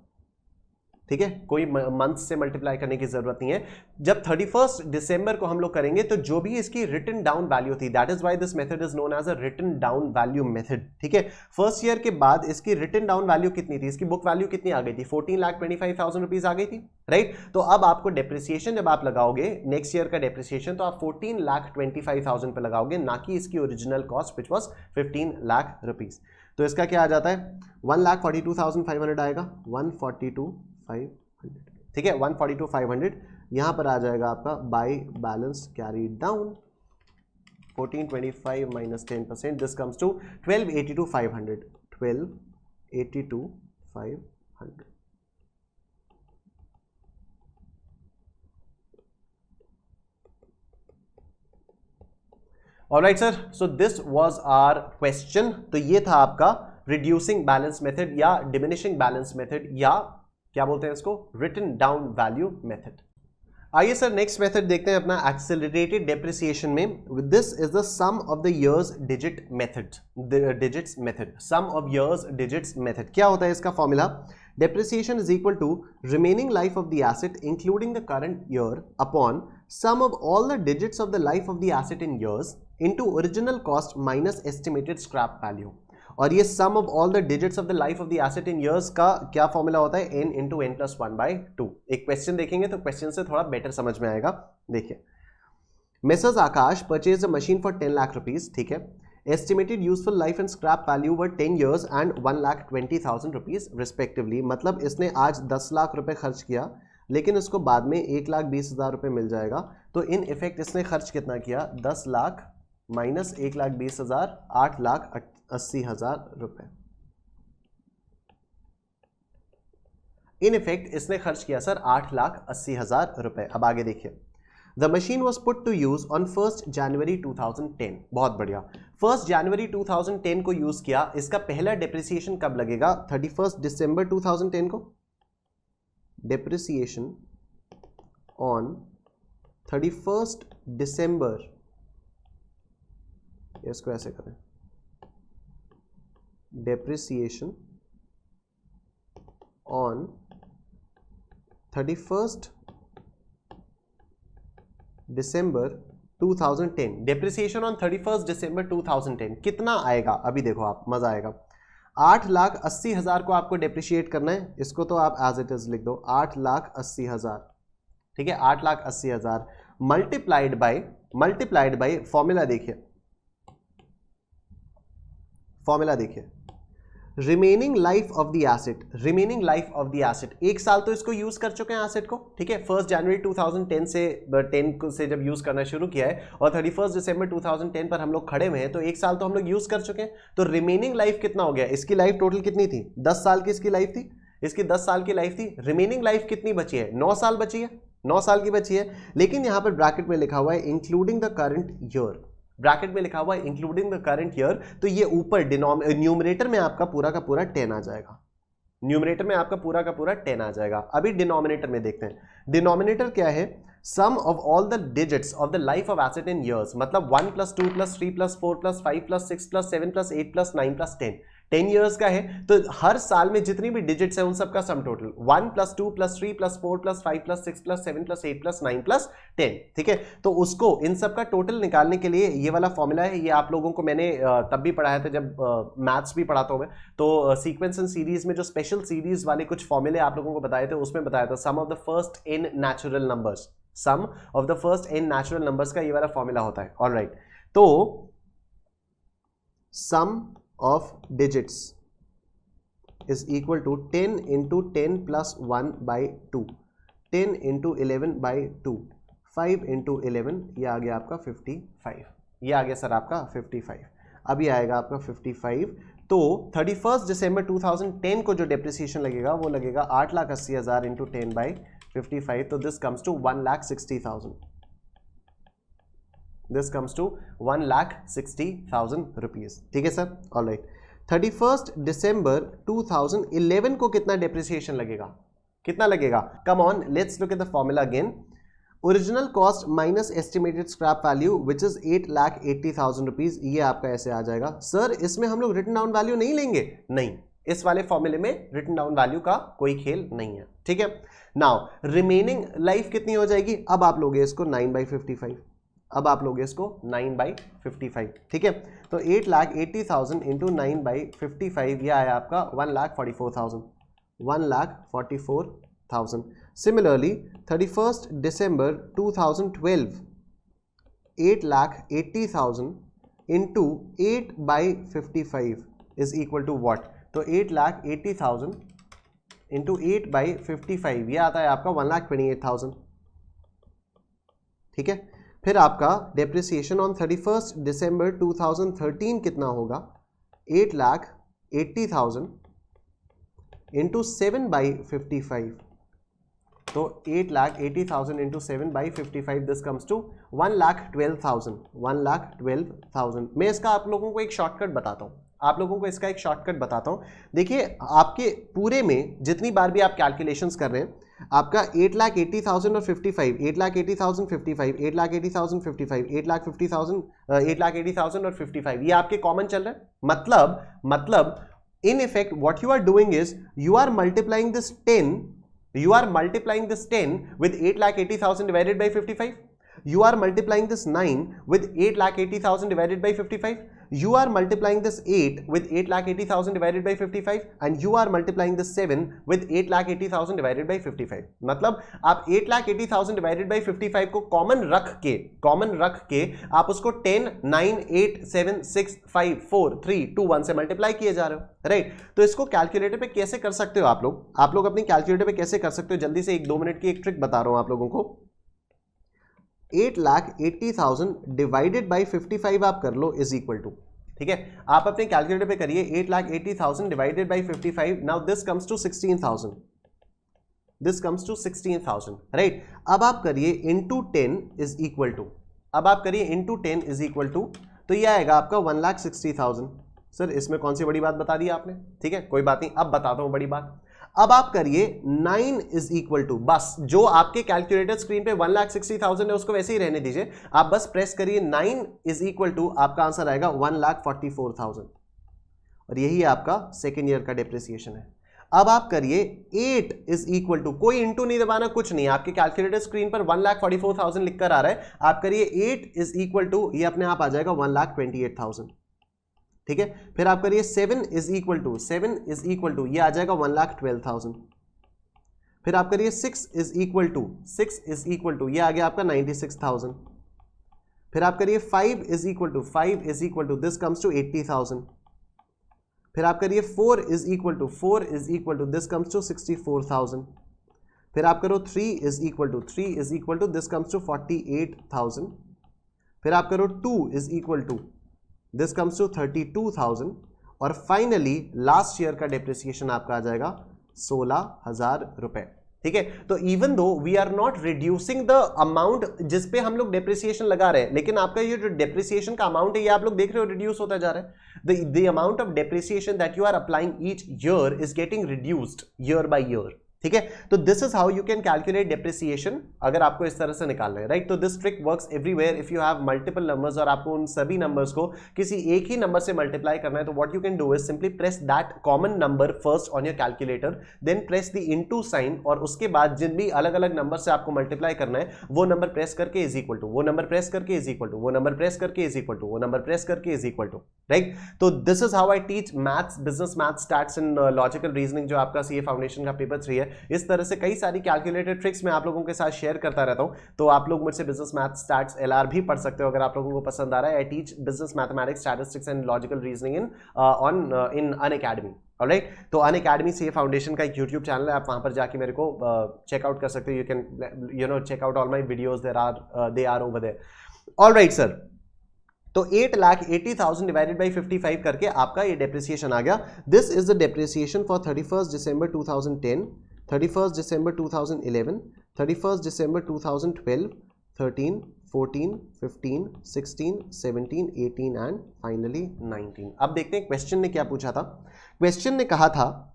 ठीक है, कोई मंथ से मल्टीप्लाई करने की जरूरत नहीं है। जब 31 दिसंबर को हम लोग करेंगे तो जो भी इसकी रिटन डाउन वैल्यू थी, that is why this method is known as a written down value method. ठीक है, फर्स्ट ईयर के बाद इसकी रिटन डाउन वैल्यू कितनी थी, इसकी बुक वैल्यू कितनी आ गई थी, 14,25,000 रुपीज आ गई थी, राइट। तो अब आपको डेप्रिसिएशन जब आप लगाओगे नेक्स्ट ईयर का डेप्रिसिएशन, तो आप 14,25,000 पे लगाओगे, ना कि इसकी original cost which was 15 lakh rupees. तो इसका क्या आ जाता है, 1,42,500 आएगा, 142,500, ठीक है, 142,500 यहां पर आ जाएगा आपका by balance carry down 1425 minus 10%, this comes to 1282,500, 1282,500। Alright sir, so this was our question. तो ये था आपका रिड्यूसिंग बैलेंस मेथड या डिमिनिशिंग बैलेंस मेथड या क्या बोलते हैं इसको, रिटन डाउन वैल्यू मेथड। आइए सर नेक्स्ट मेथड देखते हैं अपना एक्सेलरेटेड डेप्रिसिएशन में। This is the sum of the years digit method, digits method, sum of years digits method. क्या होता है इसका formula, depreciation is equal to remaining life of the asset including the current year upon sum of all the digits of the life of the asset in years into original cost minus estimated scrap value। और ये sum of all the digits of the life of the asset in years का क्या formula होता है, n into n plus 1/2। एक question देखेंगे तो question से थोड़ा बेटर समझ में आएगा। देखिए, Messrs Akash purchase a machine for 10 lakh rupees, ठीक है, estimated useful life and scrap value were 10 years and 1,20,000 rupees respectively। मतलब इसने आज 10 लाख रुपए खर्च किया लेकिन उसको बाद में 1,20,000 रुपए मिल जाएगा। तो इन इफेक्ट इसने खर्च कितना किया, 10 लाख माइनस 1,20,000, 8,80,000 रुपए। इन इफेक्ट इसने खर्च किया सर 8,80,000 रुपए। अब आगे देखिए, The machine was put to use on 1st January 2010। बहुत बढ़िया, 1st January 2010 को यूज किया। इसका पहला डेप्रिसिएशन कब लगेगा, 31st December 2010 को। डेप्रिसिएशन ऑन 31st December, इसको ऐसे करें, depreciation on 31st December 2010, depreciation on 31st December 2010 कितना आएगा, अभी देखो आप, मजा आएगा। 8,80,000 को आपको डेप्रिशिएट करना है, इसको तो आप एज इट इज लिख दो, 8,80,000, ठीक है, 8,80,000 मल्टीप्लाइड बाय फॉर्मूला देखिए, फॉर्मूला देखिए, remaining life of the asset, remaining life of the asset, एक साल तो इसको यूज कर चुके हैं एसेट को, ठीक है, 1st जनवरी 2010 से जब यूज करना शुरू किया है और 31st दिसंबर 2010 पर हम लोग खड़े हुए हैं, तो एक साल तो हम लोग यूज कर चुके हैं। तो रिमेनिंग लाइफ कितना हो गया, इसकी लाइफ टोटल कितनी थी, 10 साल की इसकी लाइफ थी, इसकी 10 साल की लाइफ थी, रिमेनिंग लाइफ कितनी बची है, 9 साल बची है, 9 साल की बची है। लेकिन यहां पर ब्रैकेट में लिखा हुआ है including the current year, bracket में लिखा हुआ है इंक्लूडिंग द करंट ईयर, तो ये ऊपर न्यूमरेटर में आपका पूरा का पूरा 10 आ जाएगा, न्यूमरेटर में आपका पूरा का पूरा 10 आ जाएगा। अभी डिनोमिनेटर में देखते हैं, डिनोमिनेटर क्या है, sum of all the digits of the life of asset in years, मतलब 1 + 2 + 3 + 4 + 5 + 6 + 7 + 8 + 9 + 10, 10 ईयर्स का है। तो हर साल में जितनी भी डिजिट्स है उन सबका सम टोटल 1 + 2 + 3 + 4 + 5 + 6 + 7 + 8 + 9 + 10, ठीक है। तो उसको इन सब का टोटल निकालने के लिए ये वाला फॉर्मूला है, ये आप लोगों को मैंने तब भी पढ़ाया था जब मैथ्स भी पढ़ाता हूं मैं, तो सीक्वेंस एंड सीरीज में जो स्पेशल सीरीज वाले कुछ फॉर्मूले आप लोगों को बताए थे, उसमें बताया था sum of the first n natural numbers, sum of the first n natural numbers का ये वाला फॉर्मूला होता है। ऑलराइट, तो sum of digits is equal to 10 into 10 plus 1 by 2, 10 into 11 by 2, 5 into 11, ये आ गया आपका 55, ये आ गया सर आपका 55, अभी आएगा आपका 55। तो 31st दिसंबर 2010 को जो डेप्रिसिएशन लगेगा वो लगेगा 8,80,000 इंटू 10 बाई 55, तो this comes to 1,60,000, this comes to 1,60,000 rupees, ठीक है सर। ऑलराइट, 31st दिसंबर 2011 को कितना डेप्रिसिएशन लगेगा, कितना लगेगा, come on, let's look at the formula again, original cost minus estimated scrap value which is 8,80,000 rupees, ये आपका ऐसे आ जाएगा। सर इसमें हम लोग रिटन डाउन वैल्यू नहीं लेंगे, नहीं, इस वाले फॉर्मूले में रिटन डाउन वैल्यू का कोई खेल नहीं है, ठीक है। नाउ रिमेनिंग लाइफ कितनी हो जाएगी, अब आप लोगे इसको 9/55, अब आप लोगे इसको 9/55, ठीक है। तो 8,80,000 इंटू 9/55 यह आया आपका 1,44,000, 1,44,000। Similarly 31st December 2012, 8,80,000 into 8/55 is equal to what, तो 8,80,000 इंटू 8/55 ये आता है आपका 1,28,000, ठीक है। फिर आपका डेप्रिसिएशन ऑन 31st December 2013 कितना होगा, 8,80,000 इंटू 7/55, तो 8,80,000 इंटू 7/55 दिस कम्स टू 1,12,000, 1,12,000। मैं इसका आप लोगों को एक शॉर्टकट बताता हूँ, आप लोगों को इसका एक शॉर्टकट बताता हूँ। देखिए आपके पूरे में जितनी बार भी आप कैलकुलेशंस कर रहे हैं, आपका 8,80,000 और 55, 8,80,000 55, 8,80,000 55, 8,50,000, 8,80,000 और 55 ये आपके कॉमन चल रहे हैं। मतलब in effect what you are doing is you are multiplying this 10 with 8,80,000 divided by 55. You are multiplying this 9 with 8,80,000 divided by 55. You are multiplying this 8 with 8,80,000 divided by 55 and you are multiplying this 7 with 8,80,000 divided by 55. मतलब आप 8,80,000 divided by 55 को common रख के आप उसको 10, 9, 8, 7, 6, 5, 4, 3, 2, 1 से multiply किए जा रहे हो, राइट। तो इसको कैलकुलेटर पे कैसे कर सकते हो आप लोग अपनी कैलकुलेटर पे कैसे कर सकते हो, जल्दी से 1-2 मिनट की एक ट्रिक बता रहा हूं आप लोगों को। 8,80,000 डिवाइडेड बाई 55 आप कर लो इज इक्वल टू, ठीक है। आप अपने कैलकुलेटर पे करिए 8,80,000 divided by 55, now this comes to 16,000, this comes to 16,000, right. अब आप करिए इनटू 10 इज इक्वल टू, अब आप करिए इनटू 10 इज इक्वल टू, तो ये आएगा आपका 1,60,000। सर इसमें कौन सी बड़ी बात बता दी आपने, ठीक है कोई बात नहीं, अब बताता हूं बड़ी बात। अब आप करिए 9 इज इक्वल टू, बस जो आपके कैलकुलेटर स्क्रीन पे 1,60,000 है उसको वैसे ही रहने दीजिए, आप बस प्रेस करिए 9 इज इक्वल टू, आपका आंसर आएगा 1,44,000 और यही आपका सेकेंड ईयर का डेप्रिसिएशन है। अब आप करिए 8 इज इक्वल टू, कोई इंटू नहीं दबाना, कुछ नहीं, आपके कैलकुलेटर स्क्रीन पर 1,44,000 लिखकर आ रहा है, आप करिए 8 इज इक्वल टू, ये अपने आप आ जाएगा 1,28,000, ठीक है। फिर आप करिए 7 is equal to, 7 is equal to ये आ जाएगा 1,12,000। फिर आप करिए 6 is equal to, 6 is equal to ये आ गया आपका 96,000। फिर आप करिए 5 is equal to, 5 is equal to this comes to 80,000। फिर आप करिए 4 is equal to, 4 is equal to this comes to 64,000। फिर आप करो 3 is equal to, 3 is equal to this comes to 48,000। फिर आप करो 2 is equal to, this comes to 32,000 और फाइनली लास्ट ईयर का डेप्रिसिएशन आपका आ जाएगा 16,000 रुपए, ठीक है। तो even though we are not reducing the amount जिस पे हम लोग डेप्रिसिएशन लगा रहे हैं, लेकिन आपका ये जो डेप्रिसिएशन का अमाउंट है ये आप लोग देख रहे हो रिड्यूस होता जा रहा है। The amount of depreciation that you are applying each year is getting reduced year by year, ठीक है। तो this is how you can calculate depreciation, अगर आपको इस तरह से निकालना है, राइट। तो this trick works everywhere if you have multiple numbers और आपको उन सभी नंबर्स को किसी एक ही नंबर से मल्टीप्लाई करना है, तो what you can do is simply press that common number first on your calculator, then press the into sign और उसके बाद जिन भी अलग अलग नंबर से आपको मल्टीप्लाई करना है वो नंबर प्रेस करके इज इक्वल टू, वो नंबर प्रेस करके इज इक्वल टू, वो नंबर प्रेस करके इज इक्वल टू, वो नंबर प्रेस करके इज इक्वल टू, राइट। तो this is how I teach maths, business maths, stats and logical reasoning जो आपका CA foundation का पेपर 3 है। इस तरह से कई सारी कैलकुलेटेड ट्रिक्स मैं आप लोगों के साथ शेयर करता रहता हूं, तो आप लोग मुझसे बिजनेस मैथ्स, स्टैट्स, एलआर भी पढ़ सकते हो अगर आप लोगों को पसंद आ रहा है। I teach business mathematics, statistics and logical reasoning in Unacademy, alright. तो अनअकैडमी सीए फाउंडेशन का एक यूट्यूब चैनल है, आप वहां पर जाके मेरे को चेकआउट कर सकते हो। You can check out all my videos, they are over there, alright sir. तो 8,80,000 डिवाइडेड बाई 55 करके आपका ये डेप्रिसिएशन आ गया। This is the depreciation for 31st December 2010, 31st December 2011, 31st December 2012, 13, 14, 15, 16, 17, 18 and finally 19। अब देखते हैं क्वेश्चन ने क्या पूछा था। क्वेश्चन ने कहा था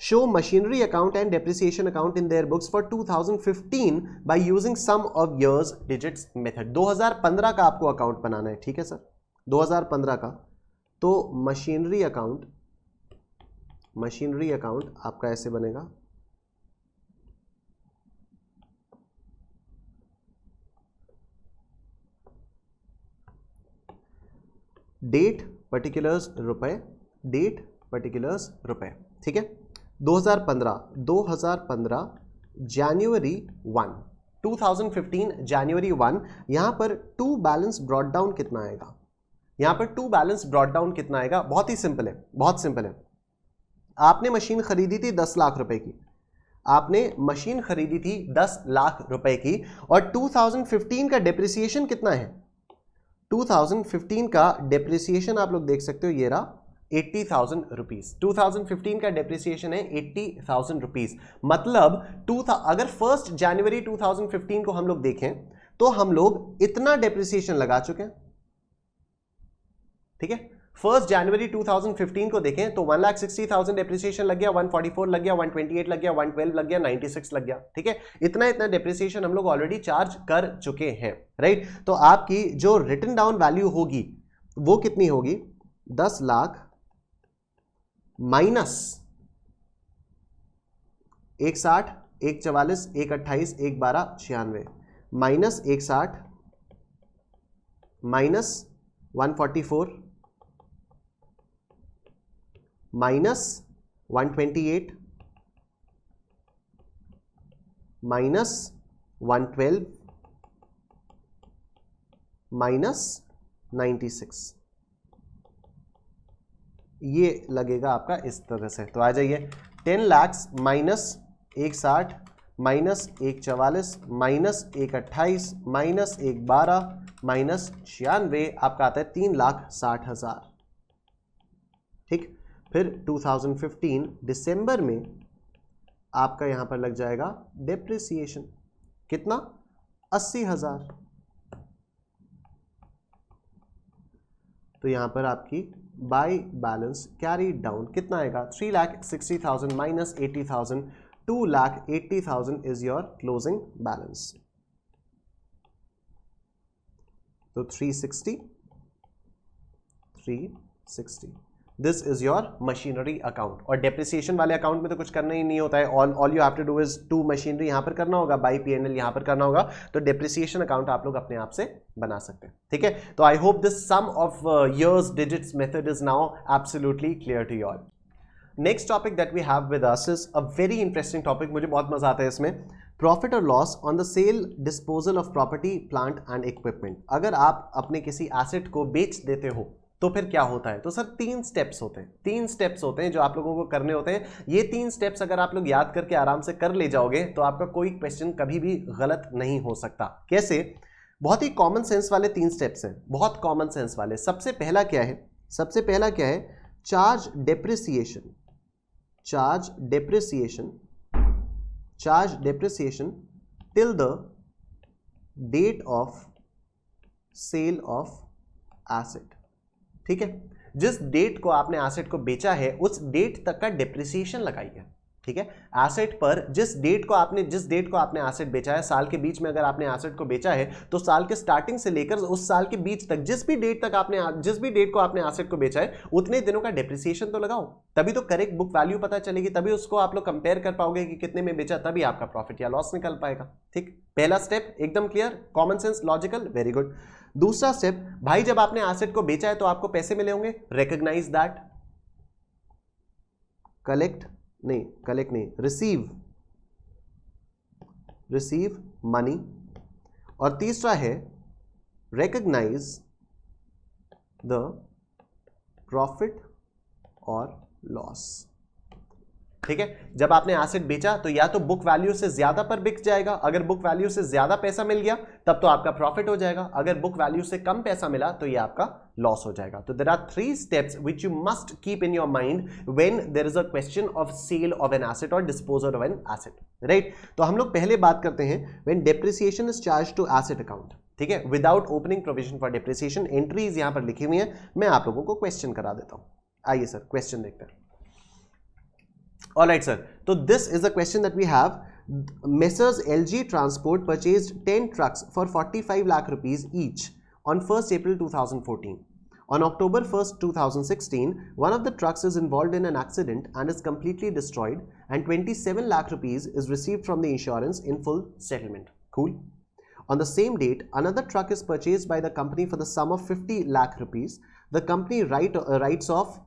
show machinery account and depreciation account in their books for 2015 by using sum of years digits method. 2015 का आपको अकाउंट बनाना है, ठीक है सर, 2015 का। तो मशीनरी अकाउंट मशीनरी अकाउंट आपका ऐसे बनेगा, डेट पर्टिकुलर्स रुपए, डेट पर्टिकुलर्स रुपए, ठीक है। 2015 जनवरी 1, 2015 जनवरी 1, यहां पर टू बैलेंस ब्रॉट डाउन कितना आएगा, यहां पर टू बैलेंस ब्रॉट डाउन कितना आएगा, बहुत ही सिंपल है, बहुत सिंपल है। आपने मशीन खरीदी थी 10 लाख रुपए की, आपने मशीन खरीदी थी 10 लाख रुपए की, और 2015 का डेप्रिसिएशन कितना है, 2015 का डेप्रिसिएशन आप लोग देख सकते हो, ये रहा 80,000 रुपीज। 2015 का डेप्रिसिएशन है 80,000 रुपीज। मतलब अगर 1 जनवरी 2015 को हम लोग देखें तो हम लोग इतना डेप्रिसिएशन लगा चुके हैं, ठीक है। 1 जनवरी 2015 को देखें तो 1,60,000 डेप्रिसिएशन लग गया, 144 लग गया, 128 लग गया, 112 लग गया, 96 लग गया, ठीक है। इतना डेप्रिसिएशन हम लोग ऑलरेडी चार्ज कर चुके हैं, राइट। तो आपकी जो रिटन डाउन वैल्यू होगी वो कितनी होगी, 10 lakh minus 160, 144, 128, 112, 96, minus 160 minus 144 minus 128 minus 112 minus 96, ये लगेगा आपका इस तरह से। तो आ जाइए, 10 lakh minus 160 minus 144 minus 128 minus 112 minus 96, आपका आता है 3,60,000, ठीक। फिर 2015 दिसंबर में आपका यहां पर लग जाएगा डेप्रिसिएशन, कितना, 80,000। तो यहां पर आपकी बाय बैलेंस कैरी डाउन कितना आएगा, 3,60,000 minus 80,000, 2,80,000 is your closing balance. तो 360, this is your machinery account. और डेप्रिसिएशन वाले अकाउंट में तो कुछ करना ही नहीं होता है, all you have to do is to machinery यहां पर करना होगा, बाई P&L यहां पर करना होगा। तो डेप्रिसिएशन अकाउंट आप लोग अपने आप से बना सकते हैं, ठीक है। तो I hope this sum of years digits method is now absolutely clear to you all. Next topic that we have with us is a very interesting topic, मुझे बहुत मजा आता है इसमें, प्रॉफिट और loss on the sale disposal of property plant and equipment. अगर आप अपने किसी एसेट को बेच देते हो तो फिर क्या होता है, तो सर 3 स्टेप्स होते हैं, 3 स्टेप्स होते हैं जो आप लोगों को करने होते हैं। ये 3 स्टेप्स अगर आप लोग याद करके आराम से कर ले जाओगे तो आपका कोई क्वेश्चन कभी भी गलत नहीं हो सकता। कैसे, बहुत ही कॉमन सेंस वाले 3 स्टेप्स हैं, बहुत कॉमन सेंस वाले। सबसे पहला क्या है, सबसे पहला क्या है, charge depreciation, charge depreciation, charge depreciation till the date of sale of asset, ठीक है। जिस डेट को आपने एसेट को बेचा है उस डेट तक का डेप्रिसिएशन लगाइए, ठीक है। एसेट पर जिस डेट को आपने एसेट बेचा है, साल के बीच में अगर आपने एसेट को बेचा है तो साल के स्टार्टिंग से लेकर उस साल के बीच तक जिस भी डेट को आपने एसेट को बेचा है उतने दिनों का डेप्रिसिएशन तो लगाओ, तभी तो करेक्ट बुक वैल्यू पता चलेगी, तभी उसको आप लोग कंपेयर कर पाओगे कि कितने में बेचा, तभी आपका प्रॉफिट या लॉस निकल पाएगा, ठीक। पहला स्टेप एकदम clear, common sense, logical, very good. दूसरा स्टेप, भाई जब आपने एसेट को बेचा है तो आपको पैसे मिले होंगे, रिकॉग्नाइज दैट, कलेक्ट नहीं, रिसीव मनी। और तीसरा है रिकॉग्नाइज द प्रॉफिट और लॉस, ठीक है। जब आपने एसेट बेचा तो या तो बुक वैल्यू से ज्यादा पर बिक जाएगा, अगर बुक वैल्यू से ज्यादा पैसा मिल गया तब तो आपका प्रॉफिट हो जाएगा, अगर बुक वैल्यू से कम पैसा मिला तो ये आपका लॉस हो जाएगा। तो there are 3 steps which you must keep in your mind when there is a question of sale of an asset और disposal of an asset, right. तो हम लोग पहले बात करते हैं when depreciation is charge to asset account, ठीक है, without opening provision for depreciation. Entries यहां पर लिखी हुई है, मैं आप लोगों को क्वेश्चन करा देता हूं। आइए सर क्वेश्चन देखते हैं। Alright sir, so this is a question that we have. Messrs LG Transport purchased 10 trucks for 45 lakh rupees each on 1st April 2014. On October 1st, 2016, one of the trucks is involved in an accident and is completely destroyed, and 27 lakh rupees is received from the insurance in full settlement. Cool. On the same date, another truck is purchased by the company for the sum of 50 lakh rupees. The company writes off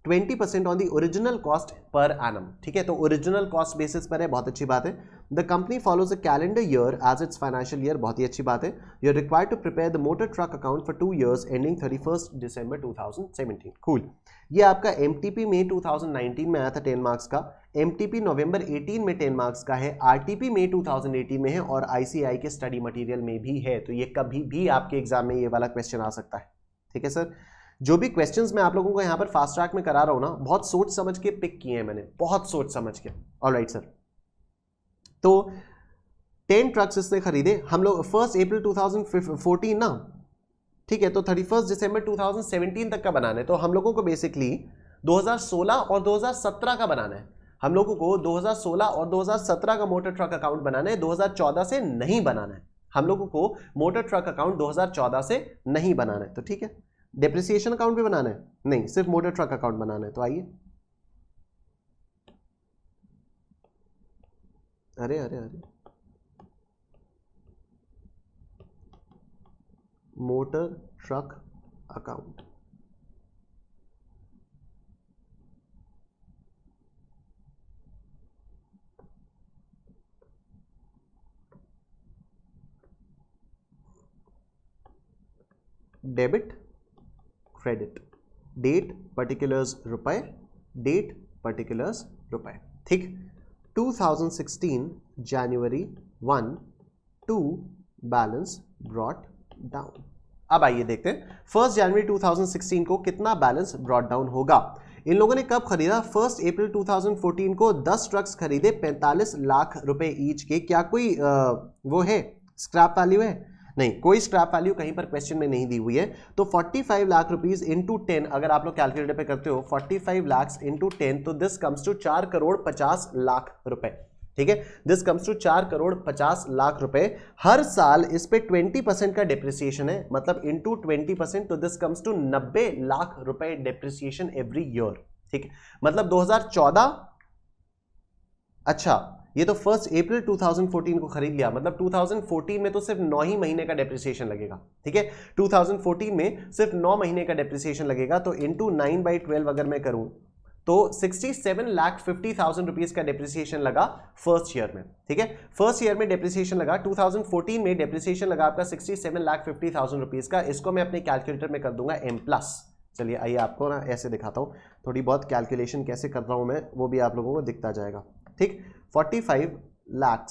20% on the original cost per annum. ठीक है, तो original cost basis पर है, बहुत अच्छी बात है. The company follows a calendar year as its financial year, बहुत ही अच्छी बात है. You are required to prepare the motor truck account for 2 years ending 31st December 2017. Cool. ये आपका एमटीपी में 2019 में आया था 10 मार्क्स का, एमटीपी नवंबर 18 में 10 मार्क्स का है, आरटीपी में 2018 में है और आईसीआई के स्टडी मटेरियल में भी है. तो ये कभी भी आपके एग्जाम में ये वाला क्वेश्चन आ सकता है. ठीक है सर. जो भी क्वेश्चंस मैं आप लोगों को यहाँ पर फास्ट ट्रैक में करा रहा हूँ ना, बहुत सोच समझ के पिक किए हैं मैंने, बहुत सोच समझ के. Alright sir. तो 10 ट्रक्स इसने खरीदे. हम लोग 1 अप्रैल 2014 ना, ठीक है, तो 31 दिसंबर 2017 तक का बनाना है. तो हम लोगों को बेसिकली 2016 और 2017 का बनाना है. हम लोगों को 2016 और 2017 का मोटर ट्रक अकाउंट बनाना है, 2014 से नहीं बनाना है. हम लोगों को मोटर ट्रक अकाउंट 2014 से नहीं बनाना है. तो ठीक है. डेप्रिसिएशन अकाउंट भी बनाना है? नहीं, सिर्फ मोटर ट्रक अकाउंट बनाना है. तो आइए. अरे अरे अरे, motor truck account. Debit credit, date particulars रुपए, डेट पर्टिकुलर्स रुपए. ठीक. 2016 January 1 to balance brought down. अब आइए देखते हैं 1 जनवरी 2016 को कितना बैलेंस ब्रॉट डाउन होगा. इन लोगों ने कब खरीदा? 1 अप्रैल 2014 को 10 ट्रक्स खरीदे 45 लाख रुपए ईच के. क्या कोई वो है स्क्रैप वैल्यू है? नहीं, कोई स्क्रैप वैल्यू कहीं पर क्वेश्चन में नहीं दी हुई है. तो 45 लाख रुपीज इंटू 10 अगर आप लोग कैलकुलेटर पे करते हो, 45 लाख इंटू 10, तो this comes to 4 crore 50 lakh रुपए. ठीक है, this comes to 4 crore 50 lakh रुपए. हर साल इस पे 20% का डेप्रिसिएशन है, मतलब इंटू 20%, तो दिस कम्स टू 90 लाख रुपए डेप्रिसिएशन एवरी ईयर. ठीक है, मतलब 2014, अच्छा ये तो 1 अप्रैल 2014 को खरीद लिया, मतलब 2014 में तो सिर्फ 9 ही महीने का डेप्रिसिएशन लगेगा. ठीक है, 2014 में सिर्फ 9 महीने का डेप्रिसिएशन लगेगा. तो इंटू 9/12 अगर मैं करूं तो 67,50,000 रुपीज का डेप्रिसिएशन लगा फर्स्ट ईयर में. ठीक है, फर्स्ट ईयर में डेप्रिसिएशन लगा. 2014 में डेप्रिसिएशन लगा आपका 67,50,000 रुपीज का. इसको मैं अपने कैलकुलेटर में कर दूंगा M+. चलिए आइए आपको ना ऐसे दिखाता हूं, थोड़ी बहुत कैलकुलेशन कैसे कर रहा हूं मैं, वो भी आप लोगों को दिखता जाएगा. ठीक, 45 लाख,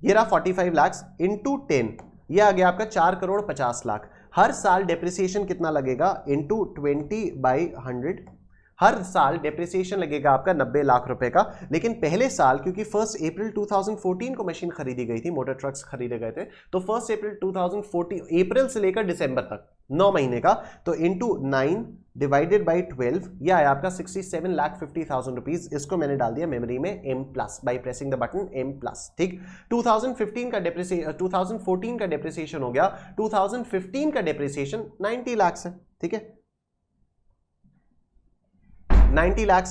ये रहा 45 लाख इंटू 10, ये आ गया आपका 4 करोड़ 50 लाख. हर साल डेप्रिसिएशन कितना लगेगा? इंटू 20/100. हर साल डेप्रिसिएशन लगेगा आपका 90 लाख रुपए का. लेकिन पहले साल, क्योंकि 1 अप्रैल 2014 को मशीन खरीदी गई थी, मोटर ट्रक्स खरीदे गए थे, तो 1 अप्रैल 2014, अप्रैल से लेकर दिसंबर तक 9 महीने का, तो इंटू 9/12, यह आया आपका 67,50,000 रुपीज. इसको मैंने डाल दिया मेमोरी में M+ by pressing the button M+. ठीक, 2014 का डेप्रिसिएशन हो गया. 2015 का डेप्रिसिएशन 90 लाख है. ठीक है, 90 lakh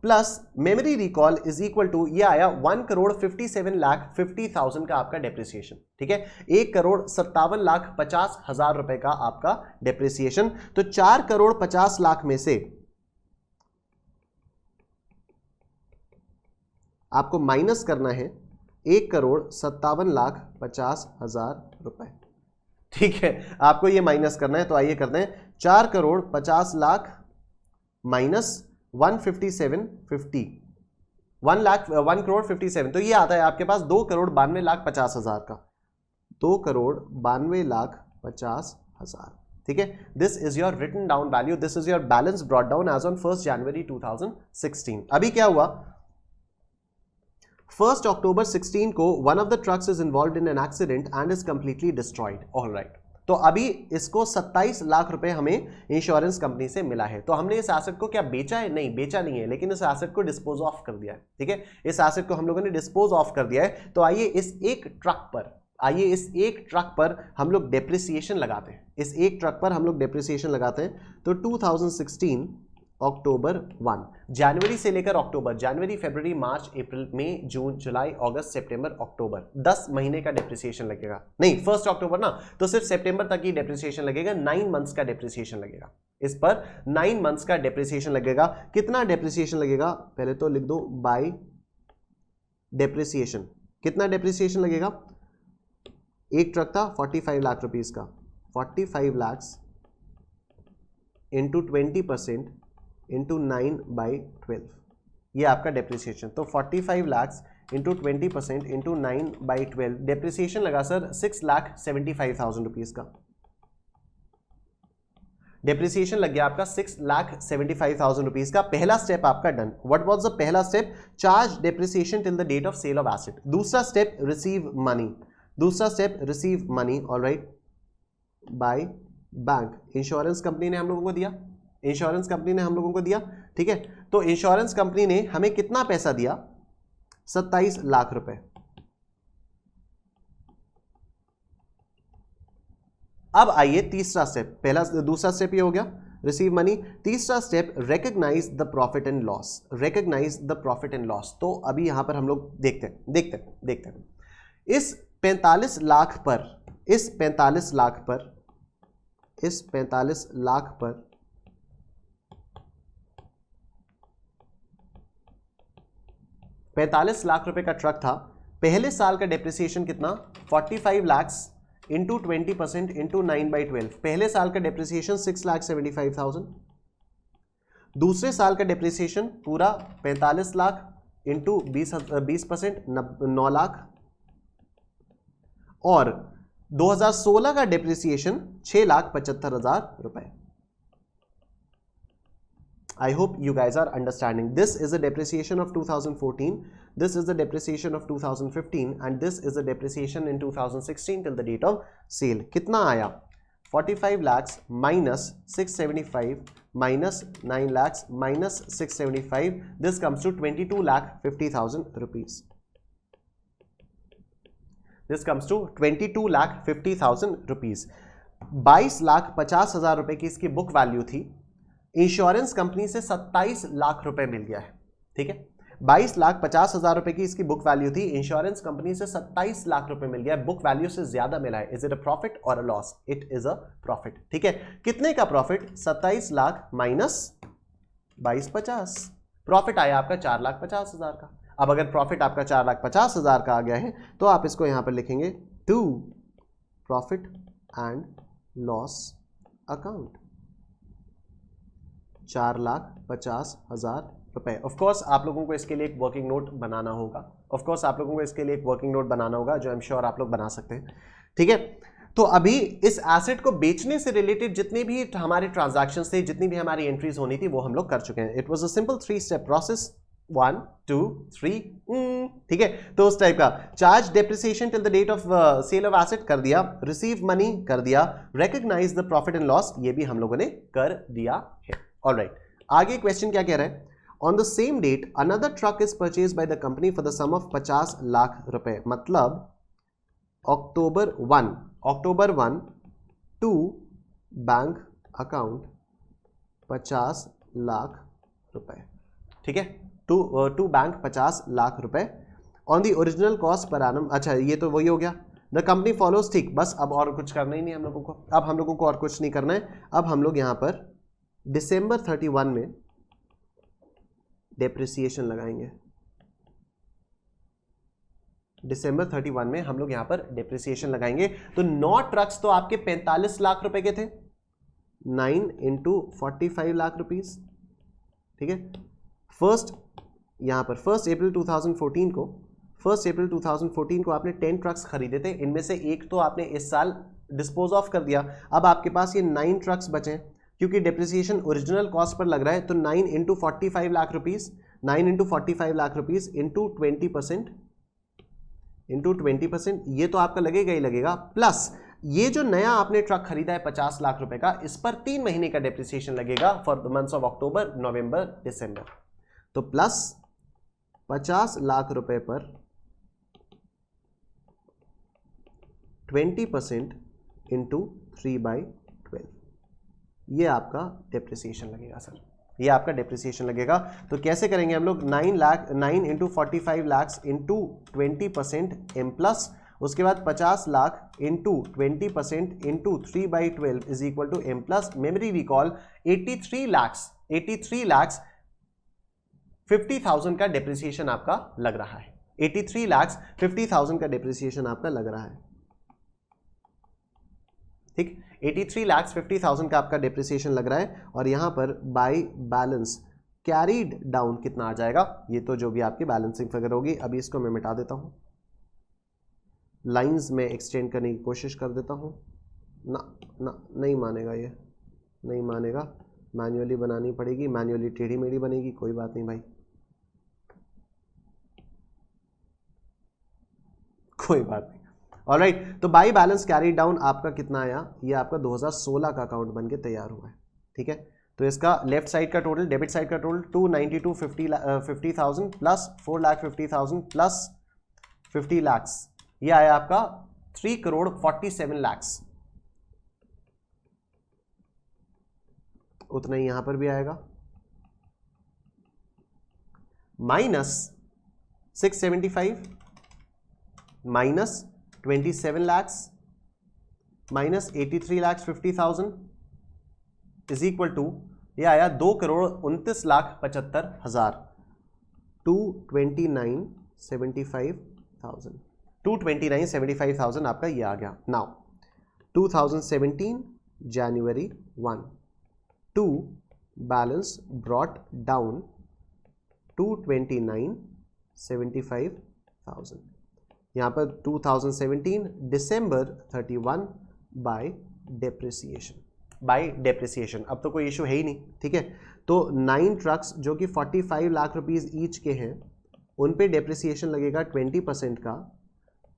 plus memory recall is equal to, ये आया 1,57,50,000 का आपका डेप्रिसिएशन. ठीक है, 1,57,50,000 रुपए का आपका डेप्रिसिएशन. तो 4 करोड़ 50 लाख में से आपको माइनस करना है 1,57,50,000 रुपए. ठीक है, आपको ये माइनस करना है. तो आइए करते हैं 4 करोड़ 50 लाख माइनस 157.50, 1 करोड़ 57, तो ये आता है आपके पास 2 करोड़ 92,50,000 का, 2 करोड़ 92,50,000. ठीक है, this is your written down value, this is your balance brought down as on 1 January 2016. अभी क्या हुआ? 1 अक्टूबर 16 को one of the trucks is involved in an accident and is completely destroyed. Alright, तो अभी इसको 27 लाख रुपए हमें इंश्योरेंस कंपनी से मिला है. तो हमने इस एसेट को क्या बेचा है? नहीं, बेचा नहीं है, लेकिन इस एसेट को डिस्पोज ऑफ कर दिया है. ठीक है, इस एसेट को हम लोगों ने डिस्पोज ऑफ कर दिया है. तो आइए इस एक ट्रक पर आइए इस एक ट्रक पर हम लोग डेप्रिसिएशन लगाते हैं, इस एक ट्रक पर हम लोग डेप्रिसिएशन लगाते हैं। तो 2016 अक्टूबर 1, जनवरी से लेकर अक्टूबर, जनवरी फरवरी मार्च अप्रैल मई जून जुलाई अगस्त सितंबर अक्टूबर, 10 महीने का डेप्रिसिएशन लगेगा। नहीं, 1 अक्टूबर ना, तो सिर्फ सितंबर तक ही डेप्रिसिएशन लगेगा, 9 मंथ्स का डेप्रिसिएशन लगेगा। इस पर 9 मंथ्स का डेप्रिसिएशन लगेगा। कितना डेप्रिसिएशन लगेगा, पहले तो लिख दो बाय डेप्रिसिएशन। कितना डेप्रिसिएशन लगेगा, एक ट्रक था 45 लाख रुपीस का, 45 लाख इंटू 20% इंटू 9/12, ये आपका डेप्रिसिएशन। तो 45 लाख इंटू 20% इंटू 9/12, डेप्रिसिएशन लगा सर 6,75,000 रुपीज का। डेप्रिसिएशन लग गया आपका 6,75,000 रुपीज का। पहला स्टेप आपका डन। व्हाट वाज द पहला step, charge depreciation till the date of sale of asset. दूसरा स्टेप रिसीव मनी, दूसरा step receive money, alright, by bank. Insurance company ने हम लोगों को दिया, इंश्योरेंस कंपनी ने हम लोगों को दिया, ठीक है। तो इंश्योरेंस कंपनी ने हमें कितना पैसा दिया, 27 लाख रुपए। अब आइए तीसरा स्टेप, पहला दूसरा स्टेप ये हो गया रिसीव मनी। तीसरा step recognize the profit and loss, recognize the profit and loss. तो अभी यहां पर हम लोग देखते हैं इस 45 लाख पर, इस 45 लाख पर, इस 45 लाख पर 45 लाख रुपए का ट्रक था। पहले साल का डेप्रिसिएशन कितना, 45 लाख इंटू 20% इंटू 9/12, पहले साल का डेप्रिसिएशन 6,75,000। दूसरे साल का डेप्रिसिएशन पूरा 45 लाख इंटू 20%, 9 लाख। और 2016 का डेप्रिसिएशन 6,75,000 रुपए। I hope you guys are understanding. This is a depreciation of 2014, this is the depreciation of 2015, and this is the depreciation in 2016 till the date of sale. कितना आया, 45 lakhs minus 675 minus 9 lakhs minus 675, this comes to 22,50,000 rupees. This comes to 22,50,000 rupees. 22,50,000 रुपए की इसकी book value थी, insurance company से 27 लाख रुपए मिल गया है, ठीक है। 22,50,000 रुपए की इसकी बुक वैल्यू थी, इंश्योरेंस कंपनी से 27 लाख रुपए मिल गया है, बुक वैल्यू से ज्यादा मिला है। इज इट अ प्रॉफिट और a loss, it is a profit, ठीक है। कितने का प्रॉफिट, 27 लाख माइनस 22,50, प्रॉफिट आया आपका 4,50,000 का। अब अगर प्रॉफिट आपका 4,50,000 का आ गया है तो आप इसको यहां पर लिखेंगे to profit and loss account, 4,50,000 रुपए। ऑफकोर्स आप लोगों को इसके लिए एक वर्किंग नोट बनाना होगा, ऑफकोर्स आप लोगों को इसके लिए एक वर्किंग नोट बनाना होगा, जो आई एम श्योर आप लोग बना सकते हैं, ठीक है। तो अभी इस एसेट को बेचने से रिलेटेड जितने भी हमारे ट्रांजैक्शंस थे, जितनी भी हमारी एंट्रीज होनी थी, वो हम लोग कर चुके हैं। It was a simple 3 step process, 1 2 3, ठीक है। तो उस टाइप का charge depreciation till the date of sale of asset कर दिया, रिसीव मनी कर दिया, recognise the profit and loss ये भी हम लोगों ने कर दिया है। ऑलराइट, आगे क्वेश्चन क्या कह रहा है, on the same date another truck is purchase by the company for the sum of 50 lakh रुपए। मतलब October 1 to bank account 50 lakh रुपए, ठीक है, टू बैंक 50 लाख रुपए on the original cost per annum. अच्छा, ये तो वही हो गया, द कंपनी फॉलोज, ठीक। बस अब और कुछ करना ही नहीं हम लोगों को, अब हम लोगों को और कुछ नहीं करना है। अब हम लोग यहां पर दिसंबर 31 में डेप्रिसिएशन लगाएंगे, दिसंबर 31 में हम लोग यहां पर डेप्रिसिएशन लगाएंगे। तो 9 ट्रक्स तो आपके 45 लाख रुपए के थे, 9 इंटू 45 लाख रुपीस, ठीक है। फर्स्ट यहां पर 1 अप्रैल 2014 को, 1 अप्रैल 2014 को आपने 10 ट्रक्स खरीदे थे, इनमें से एक तो आपने इस साल डिस्पोज ऑफ कर दिया। अब आपके पास ये 9 ट्रक्स बचे हैं, क्योंकि डेप्रिसिएशन ओरिजिनल कॉस्ट पर लग रहा है। तो 9 into 45 lakh rupees, 9 into 45 lakh rupees into 20%, into 20%, ये तो आपका लगेगा ही लगेगा। प्लस ये जो नया आपने ट्रक खरीदा है 50 लाख रुपए का, इस पर 3 महीने का डेप्रिसिएशन लगेगा for the months of October, November, December. तो प्लस 50 लाख रुपए पर 20% इंटू 3/12, ये आपका डेप्रिसिएशन लगेगा सर, ये आपका डेप्रिसिएशन लगेगा। तो कैसे करेंगे हम लोग, 9 into 45 lakh into 20% M plus, उसके बाद 50 lakh into 20% into 3/12 is equal to M plus. Memory recall 83 lakh 50,000 का डेप्रिसिएशन आपका लग रहा है, 83 लाख 50,000 का डेप्रिसिएशन आपका लग रहा है, ठीक। 83 लाख 50,000 का आपका डेप्रिसिएशन लग रहा है। और यहां पर बाय बैलेंस कैरीड डाउन कितना आ जाएगा, ये तो जो भी आपकी बैलेंसिंग फिगर होगी। अभी इसको मैं मिटा देता हूं, लाइंस में एक्सटेंड करने की कोशिश कर देता हूं। नहीं मानेगा, ये नहीं मानेगा, मैन्युअली बनानी पड़ेगी, मैन्युअली टेढ़ी मेढ़ी बनेगी, कोई बात नहीं भाई, कोई बात नहीं। ऑलराइट, तो बाई बैलेंस कैरी डाउन आपका कितना आया, ये आपका 2016 का अकाउंट बन के तैयार हुआ है, ठीक है। तो इसका लेफ्ट साइड का टोटल, डेबिट साइड का टोटल 292,50,000 प्लस 4,50,000 प्लस 50 लाख, ये आया आपका 3,47,00,000, उतना ही यहां पर भी आएगा, minus 675 minus 27 lakh minus 83,50,000 is equal to, ये आया 2,29,75,000, 229,75,000 आपका ये आ गया। Now 2017 January 1 to balance brought down 229,75,000, यहाँ पर 2017 December 31 बाय डेप्रिसिएशन। अब तो कोई इशू है ही नहीं, ठीक है। तो 9 ट्रक्स जो कि 45 लाख रुपीस ईच के हैं, उन पे डेप्रिसिएशन लगेगा 20% का,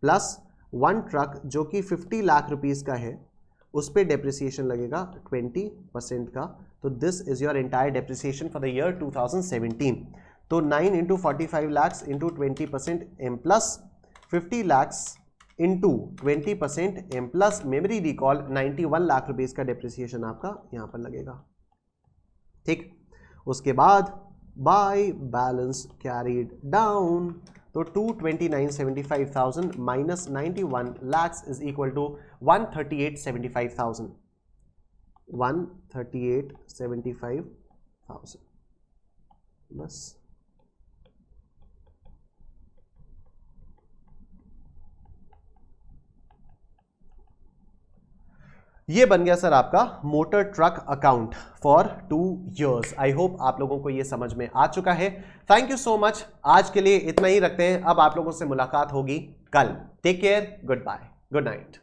प्लस 1 ट्रक जो कि 50 लाख रुपीस का है, उस पे डेप्रिसिएशन लगेगा 20% का। तो this is your entire depreciation for the year 2017। तो 9 into 45 lakh into 20% M plus 50 lakh into 20% M plus memory recall 91 lakh rupees का डेप्रिसिएशन आपका यहां पर लगेगा, ठीक। उसके बाद बाय बैलेंस कैरीड डाउन, तो 229,75,000 minus 91 lakh is equal to 138,75,000, 138,75,000 बस। ये बन गया सर आपका motor truck account for 2 years। I hope आप लोगों को ये समझ में आ चुका है। थैंक यू सो मच, आज के लिए इतना ही रखते हैं। अब आप लोगों से मुलाकात होगी कल। Take care, goodbye, good night.